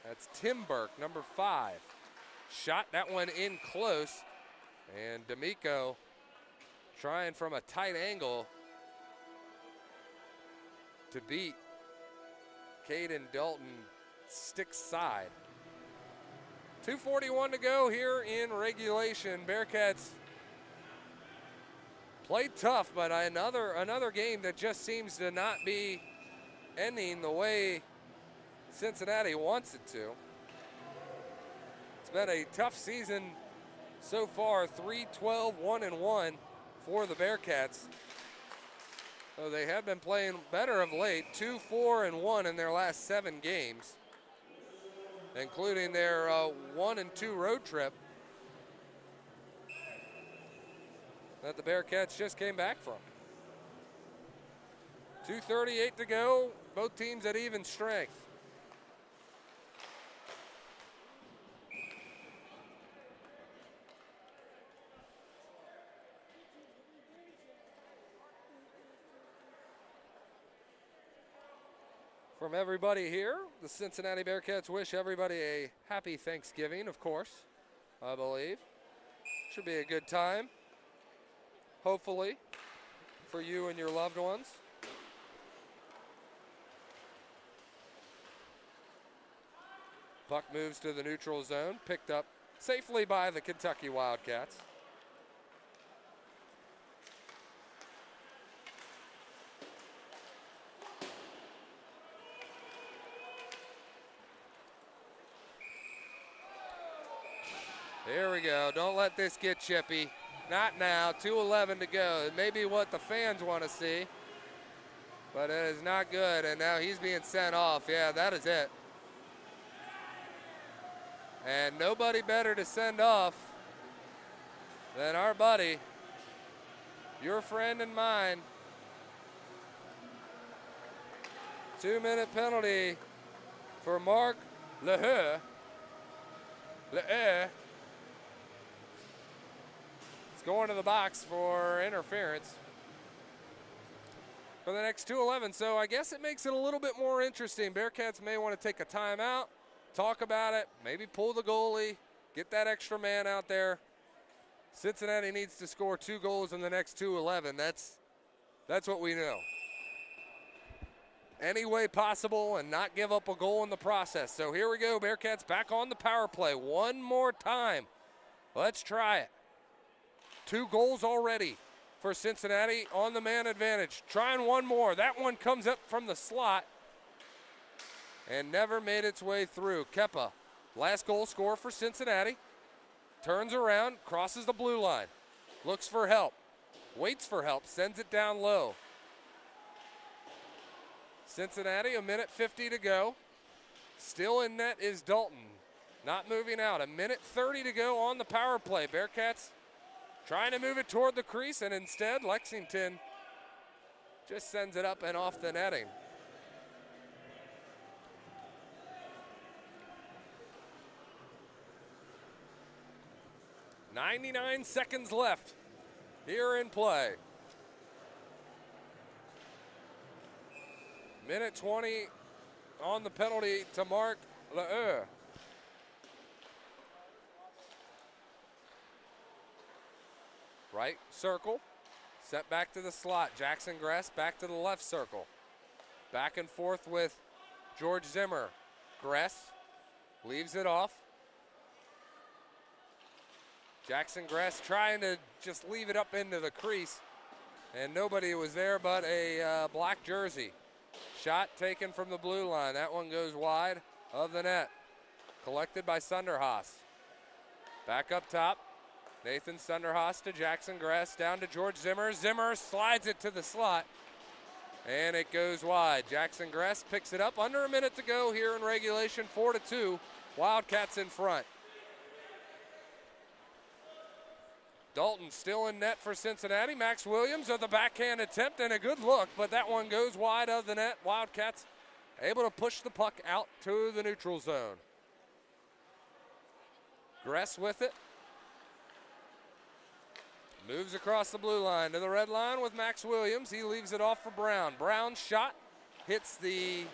That's Tim Burke, number 5. Shot that one in close. And D'Amico trying from a tight angle to beat Caden Dalton stick side. 2:41 to go here in regulation. Bearcats played tough, but another game that just seems to not be ending the way Cincinnati wants it to. It's been a tough season so far. 3-12, 1-1 for the Bearcats. So they have been playing better of late. 2-4-1 in their last 7 games, including their 1-2 road trip that the Bearcats just came back from. 2:38 to go. Both teams at even strength. From everybody here, the Cincinnati Bearcats wish everybody a happy Thanksgiving, of course, I believe. Should be a good time, hopefully, for you and your loved ones. Puck moves to the neutral zone, picked up safely by the Kentucky Wildcats. There we go. Don't let this get chippy. Not now. 2:11 to go. It may be what the fans want to see, but it is not good. And now he's being sent off. Yeah, that is it. And nobody better to send off than our buddy, your friend and mine. 2-minute penalty for Mark Leheux. It's going to the box for interference for the next 2:11. So I guess it makes it a little bit more interesting. Bearcats may want to take a timeout, talk about it, maybe pull the goalie, get that extra man out there. Cincinnati needs to score 2 goals in the next 2:11. That's what we know. Any way possible and not give up a goal in the process. So here we go. Bearcats back on the power play one more time. Let's try it. 2 goals already for Cincinnati on the man advantage. Trying one more. That one comes up from the slot and never made its way through. Kepa, last goal scorer for Cincinnati, turns around, crosses the blue line, looks for help, waits for help, sends it down low. Cincinnati, a minute 50 to go. Still in net is Dalton, not moving out. A minute 30 to go on the power play. Bearcats trying to move it toward the crease, and instead Lexington just sends it up and off the netting. .99 seconds left here in play. Minute 20 on the penalty to Mark Le'Eur. Right circle, set back to the slot. Jackson Gress back to the left circle. Back and forth with George Zimmer. Gress leaves it off. Jackson Gress trying to just leave it up into the crease, and nobody was there but a black jersey. Shot taken from the blue line. That one goes wide of the net. Collected by Sunderhaas. Back up top. Nathan Sunderhaas to Jackson Gress, down to George Zimmer. Zimmer slides it to the slot, and it goes wide. Jackson Gress picks it up. Under a minute to go here in regulation, 4-2. Wildcats in front. Dalton still in net for Cincinnati. Max Williams of the backhand attempt, and a good look, but that one goes wide of the net. Wildcats able to push the puck out to the neutral zone. Gress with it. Moves across the blue line to the red line with Max Williams. He leaves it off for Brown. Brown's shot hits the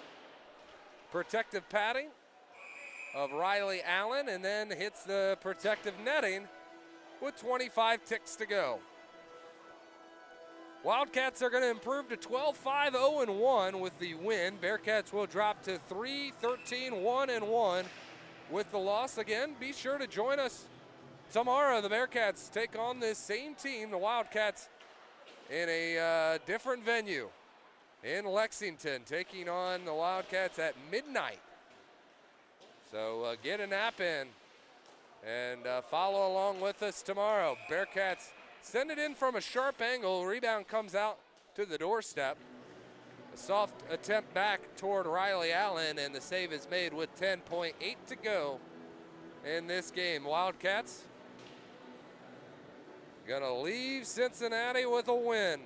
protective padding of Riley Allen and then hits the protective netting with 25 ticks to go. Wildcats are going to improve to 12-5-0-1 with the win. Bearcats will drop to 3-13-1-1 with the loss. Again, be sure to join us tomorrow. The Bearcats take on this same team, the Wildcats, in a different venue in Lexington, taking on the Wildcats at midnight. So get a nap in and follow along with us tomorrow. Bearcats send it in from a sharp angle. Rebound comes out to the doorstep. A soft attempt back toward Riley Allen, and the save is made with 10.8 to go in this game. Wildcats gonna leave Cincinnati with a win.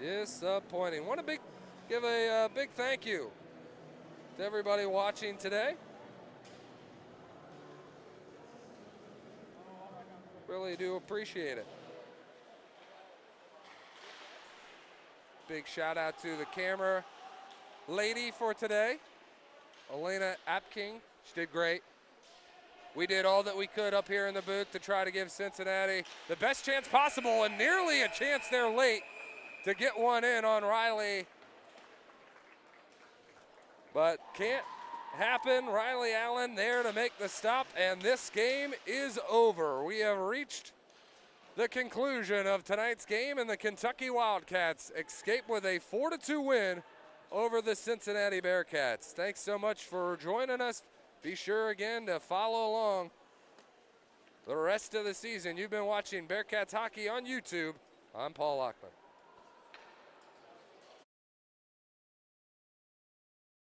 Disappointing. Want to give a big thank you to everybody watching today. Really do appreciate it. Big shout out to the camera lady for today, Elena Apking. She did great. We did all that we could up here in the booth to try to give Cincinnati the best chance possible, and nearly a chance there late to get one in on Riley. But can't happen. Riley Allen there to make the stop, and this game is over. We have reached the conclusion of tonight's game, and the Kentucky Wildcats escape with a 4-2 win over the Cincinnati Bearcats. Thanks so much for joining us. Be sure again to follow along the rest of the season. You've been watching Bearcats Hockey on YouTube. I'm Paul Lockman.